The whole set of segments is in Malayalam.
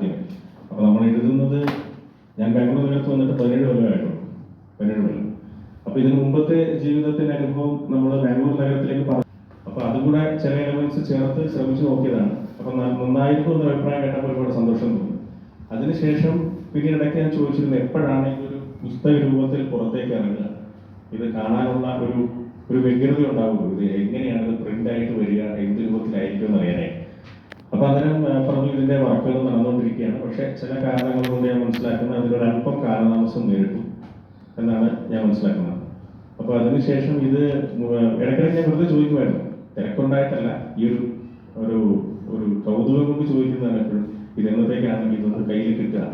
ആദ്യം. അപ്പോൾ നമ്മൾ എഴുതുന്നത്, ഞാൻ ബാംഗ്ലൂർ നഗരത്ത് വന്നിട്ട് 17 കൊല്ലമായിട്ടുള്ളൂ, 17 കൊല്ലം. അപ്പോൾ ഇതിന് മുമ്പത്തെ ജീവിതത്തിൻ്റെ അനുഭവം നമ്മൾ ബാംഗ്ലൂർ നഗരത്തിലേക്ക് പറഞ്ഞു. അപ്പോൾ അതുകൂടെ ചില എലമെന്റ്സ് ചേർത്ത് ശ്രമിച്ചു നോക്കിയതാണ്. അപ്പോൾ നന്നായിരുന്നു എന്ന അഭിപ്രായം കേട്ടപ്പോൾ ഒരുപാട് സന്തോഷം തോന്നി. അതിനുശേഷം പിന്നീട് ഇടയ്ക്ക് ഞാൻ ചോദിച്ചിരുന്നു, എപ്പോഴാണ് ഇതൊരു പുസ്തക രൂപത്തിൽ പുറത്തേക്ക് ഇറങ്ങുക, ഇത് കാണാനുള്ള ഒരു വ്യഗ്രത ഉണ്ടാവുമല്ലോ, ഇത് എങ്ങനെയാണ് ഇത് പ്രിന്റ് ആയിട്ട് വരിക, എന്ത് രൂപത്തിലായിരിക്കും എന്ന് അറിയാനായി. അപ്പൊ അന്നേരം പറഞ്ഞു, ഇതിന്റെ വർക്കുകൾ നടന്നുകൊണ്ടിരിക്കുകയാണ്, പക്ഷെ ചില കാരണങ്ങൾ കൊണ്ട് ഞാൻ മനസ്സിലാക്കുന്നത് അതിലൊരു അല്പം കാലതാമസം നേരിട്ടു എന്നാണ് ഞാൻ മനസ്സിലാക്കുന്നത്. അപ്പൊ അതിനുശേഷം ഇത് ഇടയ്ക്കിടയ്ക്ക് ഞാൻ വെറുതെ ചോദിക്കുമായിരുന്നു, തിരക്കുണ്ടായിട്ടല്ല, ഈ ഒരു കൗതുകം കൊണ്ട് ചോദിക്കുന്നതാണ് എപ്പോഴും, ഇത് എന്നത്തേക്കാണെങ്കിൽ ഇതൊന്ന് കയ്യിൽ കിട്ടുക.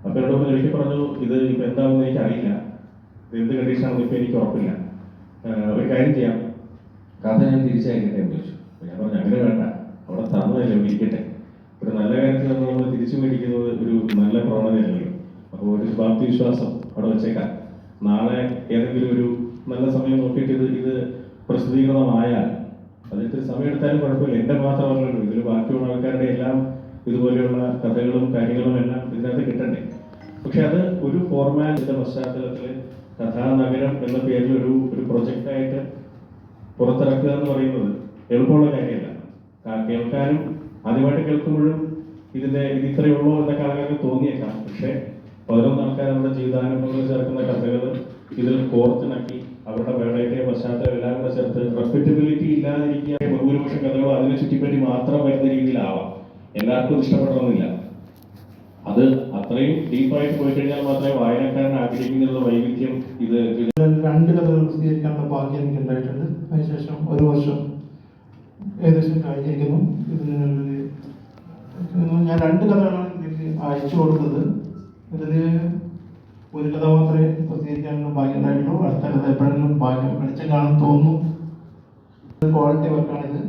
അപ്പൊ എന്നോട് ഒരിക്കൽ പറഞ്ഞു, ഇത് ഇപ്പൊ എന്താണെന്ന് എനിക്ക് അറിയില്ല, ഇത് എന്ത് കണ്ടീഷനാണെന്ന് ഇപ്പൊ എനിക്ക് ഉറപ്പില്ല, ഒരു കാര്യം ചെയ്യാം, കഥ ഞാൻ തിരിച്ചയക്കട്ടെ എന്ന് ചോദിച്ചു. ഞാൻ പറഞ്ഞു, അങ്ങനെ വേണ്ട, അവിടെ തന്നതല്ലേ ഇരിക്കട്ടെ, ഒരു നല്ല കാര്യത്തിൽ നിന്ന് നമ്മൾ തിരിച്ചു മേടിക്കുന്നത് ഒരു നല്ല പ്രവണതയല്ലല്ലോ. അപ്പോൾ ഒരു ശുഭാപ്തി വിശ്വാസം അവിടെ വെച്ചേക്കാം, നാളെ ഏതെങ്കിലും ഒരു നല്ല സമയം നോക്കിയിട്ട് ഇത് പ്രസിദ്ധീകരണമായാൽ അതിനൊരു സമയം എടുത്താലും കുഴപ്പമില്ല, എൻ്റെ മാത്രമല്ലല്ലോ, ഇതിൽ ബാക്കിയുള്ള ആൾക്കാരുടെ എല്ലാം ഇതുപോലെയുള്ള കഥകളും കാര്യങ്ങളും എല്ലാം ഇതിനകത്ത് കിട്ടണ്ടേ. പക്ഷെ അത് ഒരു ഫോർമാറ്റിന്റെ പശ്ചാത്തലത്തിൽ കഥാനഗരം എന്ന പേരിൽ ഒരു പ്രൊജക്റ്റായിട്ട് പുറത്തിറക്കുക എന്ന് പറയുന്നത് എളുപ്പമുള്ള കാര്യമല്ല. കേൾക്കാനും ആദ്യമായിട്ട് കേൾക്കുമ്പോഴും ഇത് ഇത്രയേ ഉള്ളൂ എന്നൊക്കെ ആളുകൾക്ക് തോന്നിയേക്കാം. പക്ഷെ 11 ആൾക്കാർ നമ്മുടെ ജീവിതാനുഭവങ്ങൾ ചേർക്കുന്ന കഥകൾ ഇതിൽ കോർത്തിണക്കി അവരുടെ വേളയുടെ പശ്ചാത്തലം എല്ലാം കൂടെ ചേർത്ത് റെസ്പെക്റ്റബിലിറ്റി ഇല്ലാതിരിക്കുക, ബഹുഭൂരിപക്ഷം കഥകൾ അതിനെ ചുറ്റിപ്പറ്റി മാത്രം വരുന്ന രീതിയിലാവാം. എല്ലാവർക്കും ഇഷ്ടപ്പെടണമെന്നില്ല. അത് അത്രയും ഡീപ്പായിട്ട് പോയി കഴിഞ്ഞാൽ മാത്രമേ വായനക്കാരൻ ആഗ്രഹിക്കുന്ന വൈവിധ്യം ഇത് 2 കഥകൾ പ്രസിദ്ധീകരിക്കാനുള്ള ഭാഗ്യം എനിക്ക് ഉണ്ടായിട്ടുണ്ട്. അതിനുശേഷം 1 വർഷം ഏകദേശം കഴിഞ്ഞിരിക്കുന്നു. ഞാൻ 2 കഥകളാണ് ഇതിലേക്ക് അയച്ചു കൊടുത്തത്. ഇതിൽ ഒരു കഥ മാത്രമേ പ്രസിദ്ധീകരിക്കാനുള്ള ഭാഗ്യം ഉണ്ടായിട്ടുള്ളൂ. അടുത്ത കഥ എപ്പോഴെങ്കിലും ഭാഗ്യം വെളിച്ചം കാണാൻ തോന്നുന്നു. ക്വാളിറ്റി വർക്കാണിത്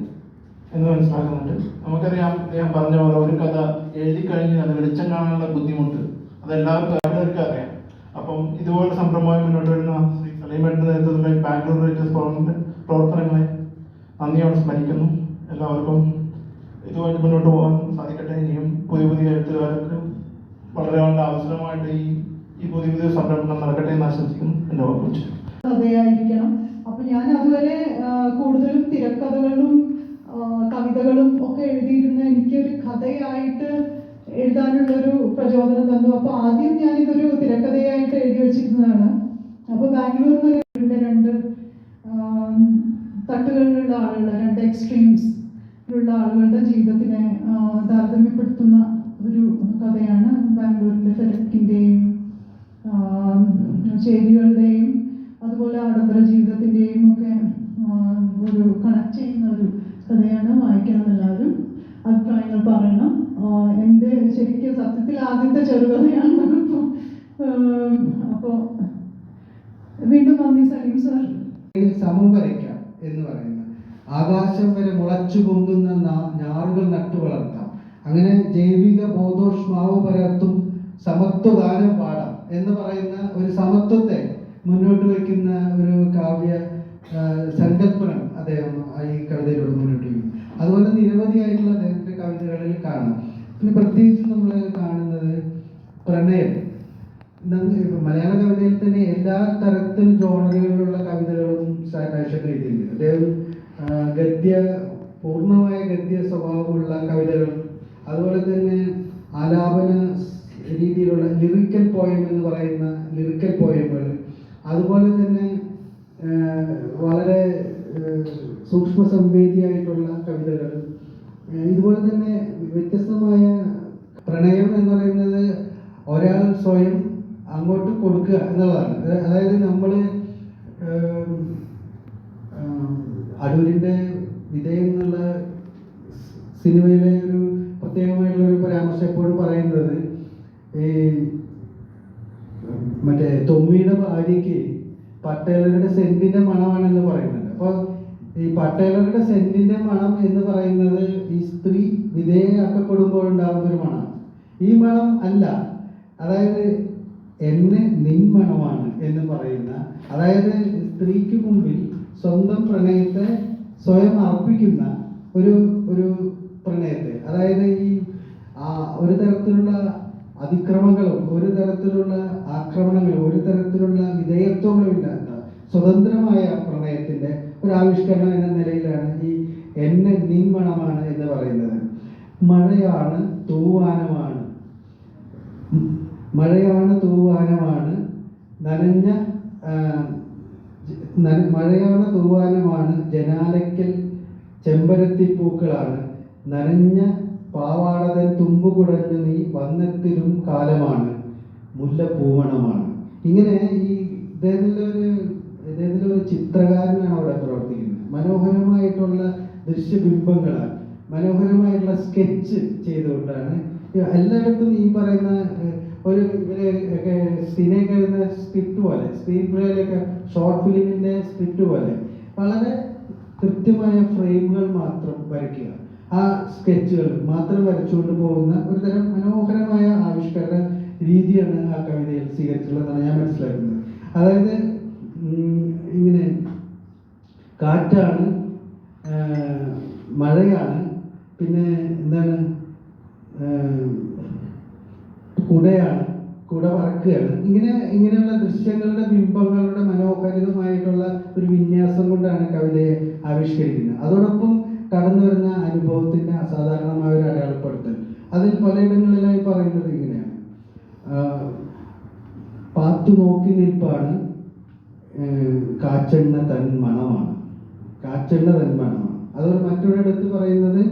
എന്ന് മനസ്സിലാക്കുന്നുണ്ട്. നമുക്കറിയാം, ഞാൻ പറഞ്ഞ പോലെ ഒരു കഥ എഴുതി കഴിഞ്ഞാൽ അത് വെളിച്ചം കാണാനുള്ള ബുദ്ധിമുട്ട് അതെല്ലാവർക്കും അറിയാം. അപ്പം ഇതുപോലെ സംരംഭമായി മുന്നോട്ട് വരുന്ന ശ്രീ സലീമേട്ടൻ്റെ നേതൃത്വത്തിലെ ബാംഗ്ലൂർ റൈറ്റേഴ്സ് ഫോറമിൻ്റെ പ്രവർത്തനങ്ങളെ നന്ദിയോടെ സ്മരിക്കുന്നു. എല്ലാവർക്കും ഇതുമായിട്ട് മുന്നോട്ട് പോകാൻ സാധിക്കട്ടെ. ഇനിയും പുതിയ എഴുത്തുകാർക്ക് വളരെ വളരെ അവസരമായിട്ട് ഈ പുതിയ സംരംഭം നടക്കട്ടെ എന്ന് ആശംസിക്കുന്നു. എൻ്റെ വാക്കുറിച്ച് കഥയായിരിക്കണം. അപ്പൊ ഞാൻ അതുവരെ കൂടുതലും തിരക്കഥകളും കവിതകളും ഒക്കെ എഴുതിയിരുന്ന എനിക്കൊരു കഥയായിട്ട് എഴുതാനുള്ളൊരു പ്രചോദനം തന്നു. അപ്പൊ ആദ്യം ഞാനിതൊരു തിരക്കഥയായിട്ട് എഴുതി വെച്ചിരുന്നതാണ്. അപ്പൊ ബാംഗ്ലൂർ നഗരത്തിലെ 2 തട്ടുകളിലുള്ള ആളുകൾ, 2 എക്സ്ട്രീംസിലുള്ള ആളുകളുടെ ജീവിതത്തിനെ താരതമ്യപ്പെടുത്തുന്ന ഒരു കഥയാണ്. ബാംഗ്ലൂരിലെ തിരക്കിൻ്റെയും ചേരികളുടെയും അതുപോലെ ആഡംബര ജീവിതത്തിൻ്റെയും ഒക്കെ ഒരു കണക്ട് ചെയ്യുന്ന ഒരു കഥയാണ്. വായിക്കണം, എല്ലാവരും അഭിപ്രായങ്ങൾ പറയണം. എൻ്റെ ശരിക്കും സത്യത്തിൽ ആദ്യത്തെ ചെറുകഥയാണ്. അപ്പോൾ വീണ്ടും നന്ദി സലീം സാർ. സമൂഹരയ്ക്കാം എന്ന് പറയുന്ന ആകാശം വരെ മുളച്ചു പൊങ്ങുന്ന ഞാറുകൾ നട്ടു വളർത്താം, അങ്ങനെ ജൈവിക ബോധോഷ്മാവ് പരത്തും സമത്വഗാനം പാടാം എന്ന് പറയുന്ന ഒരു സമത്വത്തെ മുന്നോട്ട് വയ്ക്കുന്ന ഒരു കാവ്യ സങ്കല്പന അദ്ദേഹം ഈ കവിതയിലൂടെ മുന്നോട്ട് വയ്ക്കും. അതുപോലെ നിരവധിയായിട്ടുള്ള അദ്ദേഹത്തിൻ്റെ കവിതകളിൽ കാണാം. പിന്നെ പ്രത്യേകിച്ച് നമ്മൾ കാണുന്നത് പ്രണയം. മലയാള കവിതയിൽ തന്നെ എല്ലാ തരത്തിൽ ജോണറുകളിലുള്ള കവിതകളും സാരാംശം എഴുതിയിട്ടുണ്ട്. അദ്ദേഹം പൂർണ്ണമായ ഗദ്യ സ്വഭാവമുള്ള കവിതകൾ, അതുപോലെ തന്നെ ആലാപന രീതിയിലുള്ള ലിറിക്കൽ പോയം എന്ന് പറയുന്ന ലിറിക്കൽ പോയങ്ങൾ, അതുപോലെ തന്നെ വളരെ സൂക്ഷ്മ സംവേദിയായിട്ടുള്ള കവിതകൾ, ഇതുപോലെ തന്നെ വ്യത്യസ്തമായ പ്രണയം എന്ന് പറയുന്നത് ഒരാൾ സ്വയം അങ്ങോട്ട് കൊടുക്കുക എന്നുള്ളതാണ്. അതായത് നമ്മൾ അടൂരിൻ്റെ വിധേയം എന്നുള്ള സിനിമയിലെ ഒരു പ്രത്യേകമായിട്ടുള്ള ഒരു പരാമർശം എപ്പോഴും പറയുന്നത് ഈ മറ്റേ തൊമ്മിയുടെ ഭാര്യയ്ക്ക് പട്ടേലരുടെ സെന്റിന്റെ മണമാണെന്ന് പറയുന്നുണ്ട്. അപ്പോൾ ഈ പട്ടേലരുടെ സെന്റിന്റെ മണം എന്ന് പറയുന്നത് ഈ സ്ത്രീ വിധേയയാക്കപ്പെടുമ്പോഴുണ്ടാകുന്ന ഒരു മണം. ഈ മണം അല്ല, അതായത് എന്നെ നിൻമണമാണ് എന്ന് പറയുന്ന, അതായത് സ്ത്രീക്ക് മുമ്പിൽ സ്വന്തം പ്രണയത്തെ സ്വയം അർപ്പിക്കുന്ന ഒരു പ്രണയത്തെ, അതായത് ഈ ഒരു തരത്തിലുള്ള അതിക്രമങ്ങളും ഒരു തരത്തിലുള്ള ആക്രമണങ്ങളും ഒരു തരത്തിലുള്ള വിധേയത്വങ്ങളും ഇല്ലാത്ത സ്വതന്ത്രമായ പ്രണയത്തിന്റെ ഒരു ആവിഷ്കരണം എന്ന നിലയിലാണ് ഈ എന്നെ നിൻ മണമാണ് എന്ന് പറയുന്നത്. മഴയാണ് തൂവാനമാണ്, മഴയാണ് തൂവാനമാണ് നനഞ്ഞ മഴയാണ് തൂവാനമാണ് ജനാലയ്ക്കൽ ചെമ്പരത്തിപ്പൂക്കളാണ് നനഞ്ഞ പാവാടതൻ തുമ്പു കുടഞ്ഞു നീ വന്നെത്തിലും കാലമാണ് മുല്ലപ്പൂമണമാണ്. ഇങ്ങനെ ഈ ഇദ്ദേഹത്തിലൊരു ചിത്രകാരനാണ് അവിടെ പ്രവർത്തിക്കുന്നത്. മനോഹരമായിട്ടുള്ള ദൃശ്യബിംബങ്ങളാൽ മനോഹരമായിട്ടുള്ള സ്കെച്ച് ചെയ്തുകൊണ്ടാണ് എല്ലായിടത്തും ഈ പറയുന്ന ഒരു ഇവരൊക്കെ സിനിമയൊക്കെ എഴുതുന്ന സ്ക്രിപ്റ്റ് പോലെ, സ്ക്രീൻ പ്ലേയിലൊക്കെ ഷോർട്ട് ഫിലിമിൻ്റെ സ്ക്രിപ്റ്റ് പോലെ വളരെ കൃത്യമായ ഫ്രെയിമുകൾ മാത്രം വരയ്ക്കുക, ആ സ്കെച്ചുകൾ മാത്രം വരച്ചുകൊണ്ട് പോകുന്ന ഒരു തരം മനോഹരമായ ആവിഷ്കരണ രീതിയാണ് ആ കവിതയിൽ സ്വീകരിച്ചിട്ടുള്ളതെന്നാണ് ഞാൻ മനസ്സിലാക്കുന്നത്. അതായത് ഇങ്ങനെ കാറ്റാണ്, മഴയാണ്, പിന്നെ എന്താണ്, കുടയാണ്, കുട പറക്കുകയാണ്. ഇങ്ങനെയുള്ള ദൃശ്യങ്ങളുടെ ബിംബങ്ങളുടെ മനോഹരിതമായിട്ടുള്ള ഒരു വിന്യാസം കൊണ്ടാണ് കവിതയെ ആവിഷ്കരിക്കുന്നത്. അതോടൊപ്പം കടന്നു വരുന്ന അനുഭവത്തിന്റെ അസാധാരണമായ ഒരു അടയാളപ്പെടുത്തൽ അതിൽ പലയിടങ്ങളിലായി പറയുന്നത് ഇങ്ങനെയാണ്: പാത്തു നോക്കി നിൽപ്പാണ് കാച്ചെണ്ണ തൻ മണമാണ്, കാച്ചെണ്ണ തൻ മണമാണ്. അതുപോലെ മറ്റൊരിടത്ത് പറയുന്നത്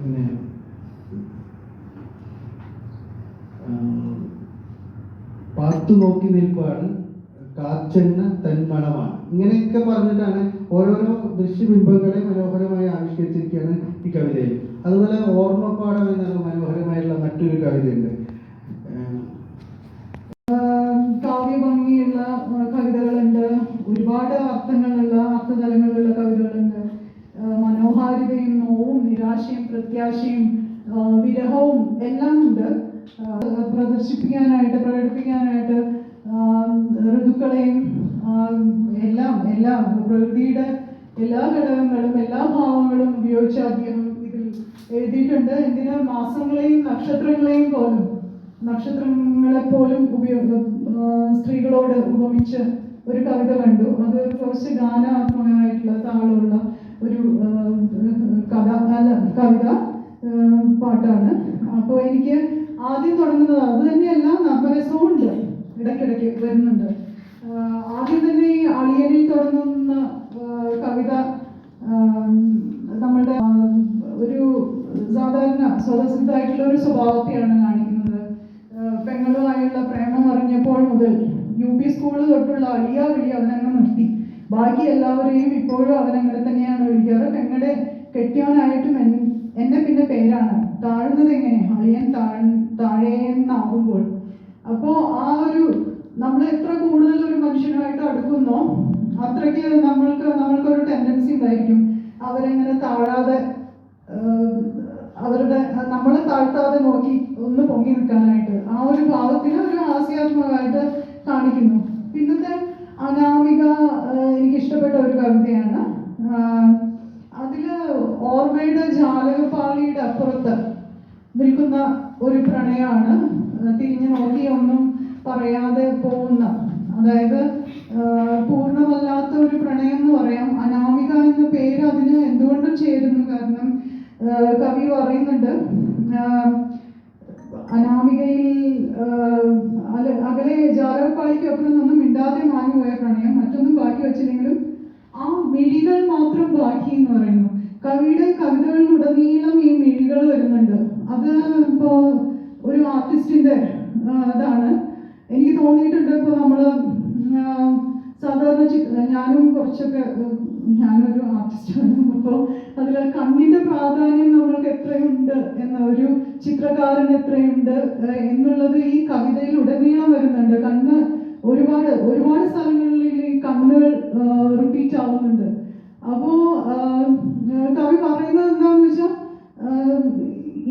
പിന്നെ പാത്തു നോക്കി നിൽപ്പാണ് കാച്ചെണ്ണ തന്മണമാണ്. ഇങ്ങനെയൊക്കെ പറഞ്ഞിട്ടാണ് ഓരോരോ ദൃശ്യബിംബങ്ങളെ മനോഹരമായി ആവിഷ്കരിച്ചിരിക്കുകയാണ് ഈ കവിതയിൽ. അതുപോലെ ഓർമ്മപ്പാടം എന്നുള്ള മനോഹരമായിട്ടുള്ള മറ്റൊരു കവിതയുണ്ട്. കാവ്യഭംഗിയുള്ള കവിതകളുണ്ട്, ഒരുപാട് അർത്ഥങ്ങളുള്ള അർത്ഥതലങ്ങളിലുള്ള കവിതകളുണ്ട്. മനോഹാരിതയും നോവും നിരാശയും പ്രത്യാശയും വിരഹവും എല്ലാം ഉണ്ട്. പ്രകടിപ്പിക്കാനായിട്ട് ഋതുക്കളെയും എല്ലാം പ്രകൃതിയുടെ എല്ലാ ഘടകങ്ങളും എല്ലാ ഭാവങ്ങളും ഉപയോഗിച്ച് അദ്ദേഹം ഇതിൽ എഴുതിയിട്ടുണ്ട്. എന്തിന് മാസങ്ങളെയും നക്ഷത്രങ്ങളെ പോലും സ്ത്രീകളോട് ഉപമിച്ച് ഒരു കവിത കണ്ടു. അത് കുറച്ച് ഗാനാത്മകമായിട്ടുള്ള താളമുള്ള ഒരു കവിത പാട്ടാണ്. അപ്പോൾ എനിക്ക് ആദ്യം തുടങ്ങുന്നത് അത് തന്നെയല്ല, നർമ്മരസവും ഉണ്ട്, ഇടയ്ക്കിടയ്ക്ക് വരുന്നുണ്ട്. ആദ്യം തന്നെ ഈ അളിയനിൽ തുടങ്ങുന്ന കവിത നമ്മളുടെ ഒരു സാധാരണ സ്വതസിദ്ധമായിട്ടുള്ള ഒരു സ്വഭാവത്തെയാണ് കാണിക്കുന്നത്. പെങ്ങളുമായുള്ള പ്രേമം അറിഞ്ഞപ്പോൾ മുതൽ UP സ്കൂള് തൊട്ടുള്ള അളിയ വിളി അവനങ്ങ് നിർത്തി. ബാക്കി എല്ലാവരെയും ഇപ്പോഴും അവനങ്ങനെ തന്നെയാണ് വിളിക്കാറ്. പെങ്ങളുടെ കെട്ടിയവനായിട്ടും എന്നെ പിന്നെ പേരാണ്. താഴ്ന്നത് എങ്ങനെ, അളിയൻ താഴേന്നാകുമ്പോൾ. അപ്പോൾ ആ ഒരു നമ്മൾ എത്ര കൂടുതൽ ഒരു മനുഷ്യനുമായിട്ട് അടുക്കുന്നോ അത്രയ്ക്ക് നമ്മൾക്കൊരു ടെൻഡൻസി ഉണ്ടായിരിക്കും അവരെങ്ങനെ താഴാതെ, നമ്മളെ താഴ്ത്താതെ നോക്കി ഒന്ന് പൊങ്ങി നിൽക്കാനായിട്ട്. ആ ഒരു ഭാവത്തിന് ഒരു ഹാസ്യാത്മകമായിട്ട് കാണിക്കുന്നു. പിന്നത്തെ അനാമിക എനിക്കിഷ്ടപ്പെട്ട ഒരു കവിതയാണ്. അതില് ഓർമ്മയുടെ ജാലകപ്പാളിയുടെ അപ്പുറത്ത് നിൽക്കുന്ന ഒരു പ്രണയമാണ്. തിരിഞ്ഞു നോക്കി ഒന്നും പറയാതെ പോകുന്ന, അതായത് പൂർണ്ണമല്ലാത്ത ഒരു പ്രണയം എന്ന് പറയാം. അനാമിക എന്ന പേര് അതിന് എന്തുകൊണ്ടും ചേരുന്നു. കാരണം കവി പറയുന്നുണ്ട്, അനാമികയിൽ അകലെ ജാലകപ്പാളിക്കൊപ്പം ഒന്നും മിണ്ടാതെ മാഞ്ഞു പോയ പ്രണയം, മറ്റൊന്നും ബാക്കി വെച്ചില്ലെങ്കിലും ആ മിഴികൾ മാത്രം ബാക്കി എന്ന് പറയുന്നു. കവിയുടെ കവിതകളിലുടനീളം ഈ മിഴികൾ വരുന്നുണ്ട്. അത് ഇപ്പോ ഒരു ആർട്ടിസ്റ്റിന്റെ ഇതാണ് എനിക്ക് തോന്നിയിട്ടുണ്ട്. ഇപ്പൊ നമ്മള് സാധാരണ ഞാനൊരു ആർട്ടിസ്റ്റാണ്. അപ്പോൾ അതിൽ കണ്ണിന്റെ പ്രാധാന്യം നമ്മൾക്ക് എത്രയുണ്ട് ഒരു ചിത്രകാരൻ എത്രയുണ്ട് എന്നുള്ളത് ഈ കവിതയിൽ ഉടനീളം വരുന്നുണ്ട്. കണ്ണ് ഒരുപാട് സ്ഥലങ്ങളിൽ ഈ കണ്ണുകൾ റിപ്പീറ്റ് ആവുന്നുണ്ട്. അപ്പോ കവി പറയുന്നത് എന്താണെന്ന് വെച്ചാൽ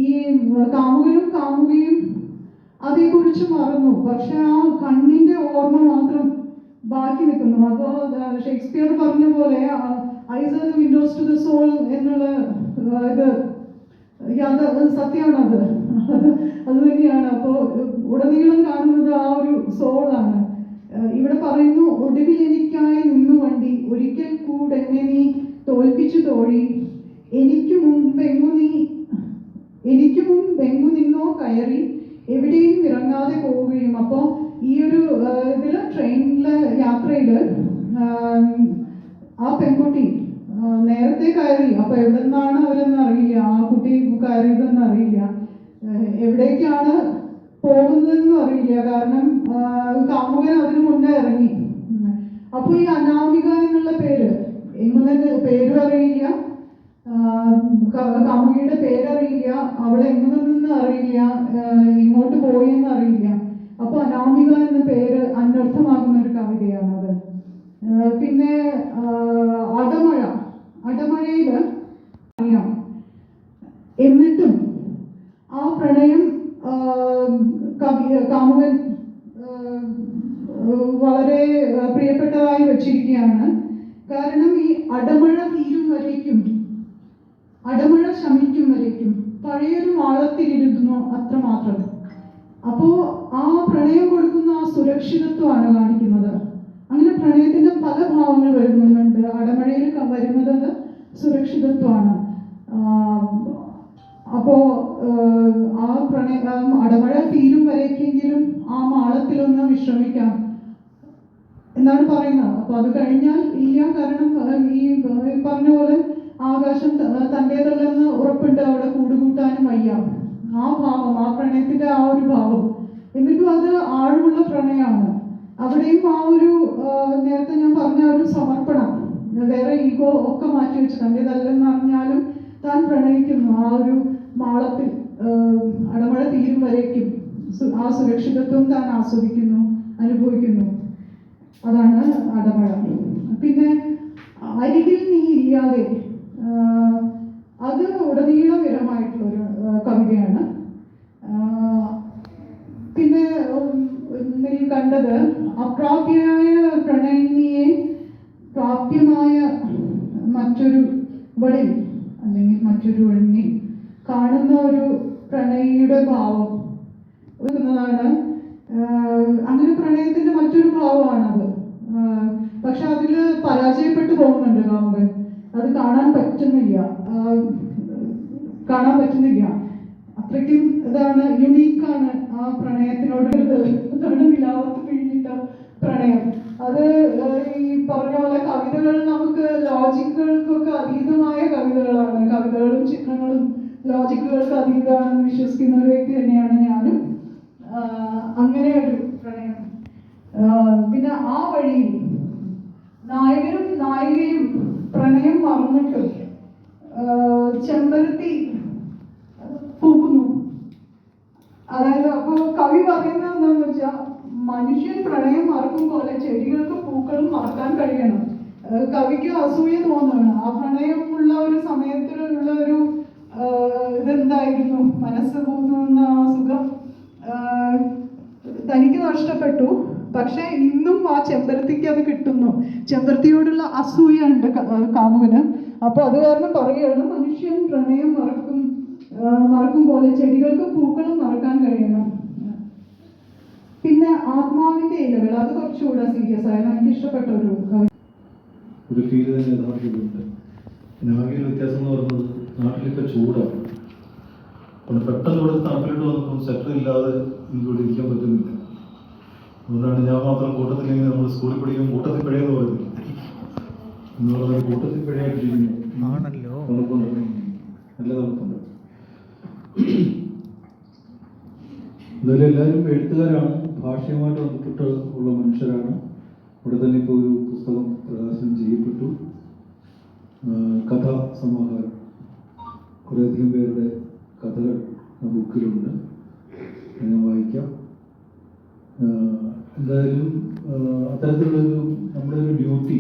ഈ കാമുകനും കാമുകയും അതേക്കുറിച്ച് മറന്നു, പക്ഷെ ആ കണ്ണിന്റെ ഓർമ്മ മാത്രം ബാക്കി നിൽക്കുന്നു. അപ്പോൾ ഷേക്സ്പിയർ പറഞ്ഞ പോലെ eyes are the windows to the soul എന്നുള്ള അത് സത്യമാണത്. അത് തന്നെയാണ്. അപ്പോൾ ഉടനീളം കാണുന്നത് ആ ഒരു സോളാണ്. ഇവിടെ പറയുന്നു, ഒടുവിൽ എനിക്കായി നിന്നു വണ്ടി, ഒരിക്കൽ കൂടെ എന്നെ നീ തോൽപ്പിച്ചു തോഴി, എനിക്ക് മുമ്പെങ്ങു നിന്നോ കയറി, എവിടെയും ഇറങ്ങാതെ പോവുകയും. അപ്പോൾ ഈ ഒരു ഇതില് ട്രെയിനിലെ യാത്രയില് ആ പെൺകുട്ടി നേരത്തെ കയറി. അപ്പൊ എവിടെ നിന്നാണ് അവരെന്ന് അറിയില്ല, ആ കുട്ടി കയറിയതെന്ന് അറിയില്ല, എവിടേക്കാണ് പോകുന്നതെന്നും അറിയില്ല. കാരണം കാമുകൻ അതിനു മുന്നേ ഇറങ്ങി. അപ്പൊ ഈ അനാമിക എന്നുള്ള പേര് എങ്ങനെ പേരും അറിയില്ല, കാമുകിയുടെ പേരറിയില്ല, അവിടെ എങ്ങനെ നിന്ന് അറിയില്ല, ഇങ്ങോട്ട് പോയി എന്ന് അറിയില്ല. അപ്പൊ അനാമിക എന്ന പേര് അനർത്ഥമാകുന്ന ഒരു കവിതയാണത്. പിന്നെ അടമഴയില് അറിയാം, എന്നിട്ടും ആ പ്രണയം കാമുകൻ വളരെ പ്രിയപ്പെട്ടതായി വച്ചിരിക്കുകയാണ്. കാരണം ഈ അടമഴ തീരും വരേക്കും, അടമഴ ശമിക്കും വരേക്കും പഴയൊരു മാളത്തിലിരുന്നു അത്രമാത്രം. അപ്പോ ആ പ്രണയം കൊടുക്കുന്ന ആ സുരക്ഷിതത്വമാണ് കാണിക്കുന്നത്. അങ്ങനെ പ്രണയത്തിന്റെ പല ഭാവങ്ങൾ വരുന്നുണ്ട്. അടമഴയിൽ വരുന്നത് സുരക്ഷിതത്വമാണ്. അപ്പോ ആ അടമഴ തീരും വരേക്കെങ്കിലും ആ മാളത്തിലൊന്ന് വിശ്രമിക്കാം എന്നാണ് പറയുന്നത്. അപ്പൊ അത് കഴിഞ്ഞാൽ ഇല്ല. കാരണം ഈ പറഞ്ഞ പോലെ ആകാശം തന്റേതല്ലെന്ന് ഉറപ്പുണ്ട്, അവിടെ കൂടുകൂട്ടാനും വയ്യ. ആ ഭാവം, ആ പ്രണയത്തിന്റെ ആ ഒരു ഭാവം, എന്നിട്ടും അത് ആഴമുള്ള പ്രണയമാണ്. അവിടെയും ആ ഒരു നേരത്തെ ഞാൻ പറഞ്ഞ ഒരു സമർപ്പണം, വേറെ ഈഗോ ഒക്കെ മാറ്റി വെച്ച് തന്റേതല്ലെന്ന് അറിഞ്ഞാലും താൻ പ്രണയിക്കുന്നു. ആ ഒരു മാളത്തിൽ അടമഴ തീരും വരേക്കും ആ സുരക്ഷിതത്വം താൻ ആസ്വദിക്കുന്നു, അനുഭവിക്കുന്നു. അതാണ് അടമഴ. പിന്നെ അരികിൽ നീ ഇല്ലാതെ, അത് ഉടനീളം വിരമായിട്ടുള്ളൊരു കവിതയാണ്. പിന്നെ കണ്ടത് അപ്രാപ്യമായ പ്രണയിനിയെ പ്രാപ്യമായ മറ്റൊരു വളിൽ അല്ലെങ്കിൽ മറ്റൊരു വണ്ണിൽ കാണുന്ന ഒരു പ്രണയിയുടെ ഭാവം വരുന്നതാണ്. അങ്ങനെ പ്രണയത്തിന്റെ മറ്റൊരു ഭാവമാണത്. പക്ഷെ അതില് പരാജയപ്പെട്ടു പോകുന്നുണ്ട് കാമുകൻ. അത് കാണാൻ പറ്റുന്നില്ല. അത്രയ്ക്കും ഇതാണ്, യുണീക്കാണ് ആ പ്രണയത്തിനോട്. നിലാവത്ത് പിഴിഞ്ഞിട്ട പ്രണയം. അത് ഈ പറഞ്ഞ പോലെ കവിതകൾ നമുക്ക് ലോജിക്കുകൾക്കൊക്കെ അതീതമായ കവിതകളാണ്. കവിതകളും ചിത്രങ്ങളും ലോജിക്കുകൾക്ക് അതീതമാണെന്ന് വിശ്വസിക്കുന്ന ഒരു വ്യക്തി തന്നെയാണ് ഞാനും. അങ്ങനെ ഒരു പ്രണയം. പിന്നെ ആ വഴിയിൽ നായകനും നായികയും പ്രണയം മറന്നിട്ട് ചെമ്പരത്തി പൂക്കുന്നു. അതായത് അപ്പൊ കവി പറയുന്നത് എന്താണെന്ന് വെച്ചാൽ, മനുഷ്യൻ പ്രണയം മറക്കും പോലെ ചെടികൾക്ക് പൂക്കളും മറക്കാൻ കഴിയണം. കവിക്ക് അസൂയ തോന്നുകയാണ്. ആ പ്രണയമുള്ള ഒരു സമയത്തിലുള്ള ഒരു ഇതെന്തായിരുന്നു, മനസ്സ് പോകുന്ന ആ സുഖം തനിക്ക് നഷ്ടപ്പെട്ടു. പക്ഷെ ഇന്നും ആ ചെമ്പരത്തിക്ക് അത് കിട്ടുന്നു. ചെമ്പരത്തിയോടുള്ള അസൂയ ഉണ്ട് കാമുകന്. അപ്പൊ അത് കാരണം പറയുകയാണ്, മനുഷ്യൻ പ്രണയം മറക്കും പോലെ ചെടികൾക്ക് പൂക്കളും മറക്കാൻ കഴിയണം. പിന്നെ ആത്മാവിന്റെ ഇലകൾ, അത് കുറച്ചുകൂടെ സീരിയസ് ആയിരുന്നു. എനിക്ക് ഇഷ്ടപ്പെട്ട ഒരു ഫീല് തന്നെ യഥാർത്ഥത്തിലുണ്ട്. പിന്നെ ആകെ ഒരു വ്യത്യാസം എന്ന് പറയുന്നത്, നാട്ടിലിപ്പോൾ ചൂടാണ്. അപ്പോൾ പെട്ടെന്ന് ഇവിടെ തണുപ്പിലോട്ട് വന്നപ്പോൾ സെറ്റർ ഇല്ലാതെ എനിക്ക് ഇവിടെ ഇരിക്കാൻ പറ്റുന്നില്ല. അതുകൊണ്ടാണ് ഞാൻ മാത്രം കൂട്ടത്തിലെങ്കിൽ നമ്മൾ സ്കൂളിൽ പഠിക്കുമ്പോൾ കൂട്ടത്തിൽ പിഴയെന്ന് പറയുന്നില്ല എന്ന് പറഞ്ഞാൽ കൂട്ടത്തിൽ പിഴയായിട്ടിരിക്കുന്നു. ആണല്ലോ, തണുപ്പുണ്ട്, നല്ല തണുപ്പുണ്ട്. എന്തായാലും എല്ലാവരും എഴുത്തുകാരാണ്, ഭാഷയുമായിട്ട് ബന്ധപ്പെട്ട് ഉള്ള മനുഷ്യരാണ്. ഇവിടെ തന്നെ ഇപ്പോൾ ഒരു പുസ്തകം പ്രകാശനം ചെയ്യപ്പെട്ടു, കഥാ സമാഹാരം. കുറേയധികം പേരുടെ കഥകൾ ആ ബുക്കിലുണ്ട്, ഞാൻ വായിക്കാം. എന്തായാലും അത്തരത്തിലുള്ളൊരു നമ്മുടെ ഒരു ഡ്യൂട്ടി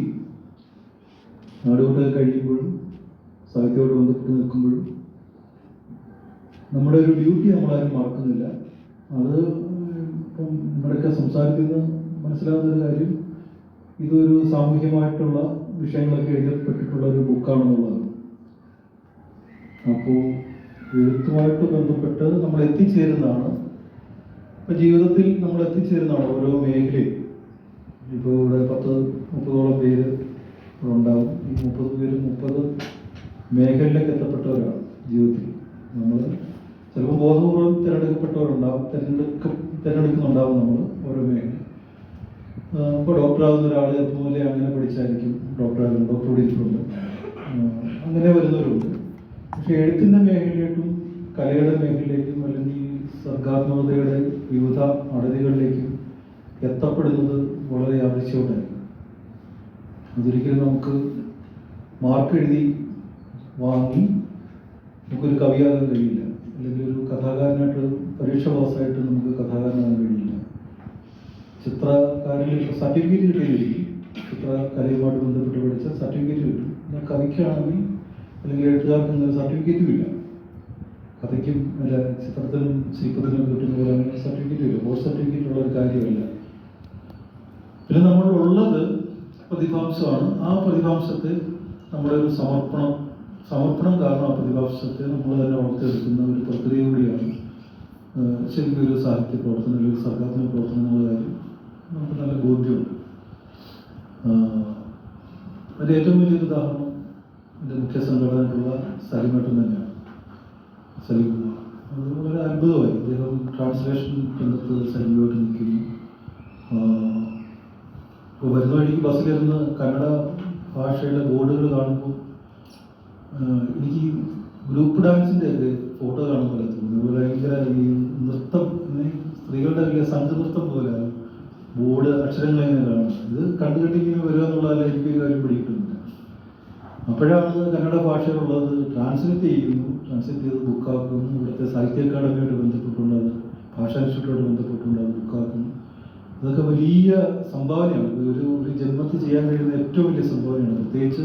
നാടുകൊണ്ടൊക്കെ കഴിയുമ്പോഴും സാഹിത്യത്തോട് ബന്ധപ്പെട്ട് നിൽക്കുമ്പോഴും നമ്മുടെ ഒരു ഡ്യൂട്ടി നമ്മളാരും മറക്കുന്നില്ല. അത് ഇപ്പം നമ്മുടെയൊക്കെ സംസാരത്തിൽ നിന്ന് മനസ്സിലാകുന്നൊരു കാര്യം, ഇതൊരു സാമൂഹ്യമായിട്ടുള്ള വിഷയങ്ങളൊക്കെ എഴുതപ്പെട്ടിട്ടുള്ള ഒരു ബുക്കാണെന്നുള്ളത്. അപ്പോൾ എഴുത്തുമായിട്ട് ബന്ധപ്പെട്ട് നമ്മൾ എത്തിച്ചേരുന്നതാണ്. ഇപ്പം ജീവിതത്തിൽ നമ്മൾ എത്തിച്ചേരുന്നതാണ് ഓരോ മേഖലയും. ഇപ്പോൾ ഇവിടെ 10-30ഓളം പേര് ഇവിടെ ഉണ്ടാവും. ഈ 30 പേര് 30 മേഖലയിലേക്ക് എത്തപ്പെട്ടവരാണ് ജീവിതത്തിൽ. നമ്മൾ ചിലപ്പോൾ ബോധപൂർവ്വം തിരഞ്ഞെടുക്കപ്പെട്ടവരുണ്ടാവും, തിരഞ്ഞെടുക്കുന്നുണ്ടാവും നമ്മൾ ഓരോ മേഖല. ഇപ്പോൾ ഡോക്ടറാകുന്ന ഒരാൾ ചെറുപ്പം മുതലേ അങ്ങനെ പഠിച്ചായിരിക്കും ഡോക്ടറാകും, ഡോക്ടർ പഠിച്ചിട്ടുണ്ട്, അങ്ങനെ വരുന്നവരുണ്ട്. പക്ഷെ എഴുത്തിൻ്റെ മേഖലയിലേക്കും കലയുടെ മേഖലയിലേക്കും അല്ലെങ്കിൽ സർഗാത്മകതയുടെ വിവിധ അടരുകളിലേക്കും എത്തപ്പെടുന്നത് വളരെ ആവശ്യമായിരിക്കും. അതൊരിക്കലും നമുക്ക് മാർക്ക് എഴുതി വാങ്ങി നമുക്കൊരു കവിയാകാൻ കഴിയില്ല, അല്ലെങ്കിൽ ഒരു കഥാകാരനായിട്ട് പരീക്ഷ പാസ്സായിട്ട് നമുക്ക് കഥാകാരനാകാൻ കഴിയില്ല. ചിത്രകാരിൽ സർട്ടിഫിക്കറ്റ് കിട്ടിയിരിക്കും, ചിത്രകലയുമായിട്ട് ബന്ധപ്പെട്ട് പഠിച്ച സർട്ടിഫിക്കറ്റ് കിട്ടും. എന്നാൽ കവിക്കാണെങ്കിൽ അല്ലെങ്കിൽ എഴുത്തുകാർക്ക് അങ്ങനെ സർട്ടിഫിക്കറ്റും ഇല്ല. കഥയ്ക്കും അല്ല ചിത്രത്തിനും ശില്പത്തിനും കിട്ടുന്ന പോലെ അങ്ങനെ സർട്ടിഫിക്കറ്റും ഇല്ല. കോഴ്സ് സർട്ടിഫിക്കറ്റ് ഉള്ള ഒരു കാര്യമല്ല. പിന്നെ നമ്മളുള്ളത് പ്രതിഭാംശമാണ്. ആ പ്രതിഭാംശത്തെ നമ്മുടെ ഒരു സമർപ്പണം കാരണം ആ പ്രതിഭാംശത്തെ നമ്മൾ തന്നെ വളർത്തിയെടുക്കുന്ന ഒരു പ്രക്രിയ കൂടിയാണ് ശരിക്കും ഒരു സാഹിത്യ പ്രവർത്തനം അല്ലെങ്കിൽ ഒരു സർഗാത്മക പ്രവർത്തനം എന്നുള്ള കാര്യം നമുക്ക് നല്ല ബോധ്യമുണ്ട്. അതിൻ്റെ ഏറ്റവും വലിയൊരു ഉദാഹരണം എൻ്റെ മുഖ്യ സംഘടനയായിട്ടുള്ള സലിമേട്ടൻ തന്നെയാണ്. സലിം അത് വളരെ അത്ഭുതമായി. അദ്ദേഹം ട്രാൻസ്ലേഷൻ രംഗത്ത് സലിമയോട്ട് നിൽക്കുന്നു. ഇപ്പോൾ വരുന്ന വഴിക്ക് ബസ്സിലിരുന്ന് കന്നഡ ഭാഷയുടെ ബോർഡുകൾ കാണുമ്പോൾ എനിക്ക് ഗ്രൂപ്പ് ഡാൻസിൻ്റെ ഒക്കെ ഫോട്ടോ കാണുമ്പോൾ തോന്നുന്നു. ഭയങ്കര ഈ നൃത്തം, സ്ത്രീകളുടെ വലിയ സംഘനൃത്തം പോലെ ബോർഡ് അക്ഷരങ്ങളിങ്ങനെ കാണും. ഇത് കണ്ടുകെട്ടിങ്ങനെ വരിക എന്നുള്ളതല്ല എനിക്കൊരു കാര്യം പിടികിട്ടുന്നില്ല. അപ്പോഴാണ് കന്നഡ ഭാഷയിലുള്ളത് ട്രാൻസ്ലേറ്റ് ചെയ്ത് ബുക്കാക്കുന്നു. ഇവിടുത്തെ സാഹിത്യ അക്കാദമിയായിട്ട് ബന്ധപ്പെട്ടുകൊണ്ട് അത് ഭാഷാ ഇൻസ്റ്റിറ്റ്യൂട്ടുമായിട്ട് ബന്ധപ്പെട്ടുകൊണ്ട് അത് ബുക്കാക്കുന്നു. അതൊക്കെ വലിയ സംഭാവനയാണ്. ഒരു ജന്മത്തിൽ ചെയ്യാൻ കഴിയുന്ന ഏറ്റവും വലിയ സംഭാവനയാണ്. പ്രത്യേകിച്ച്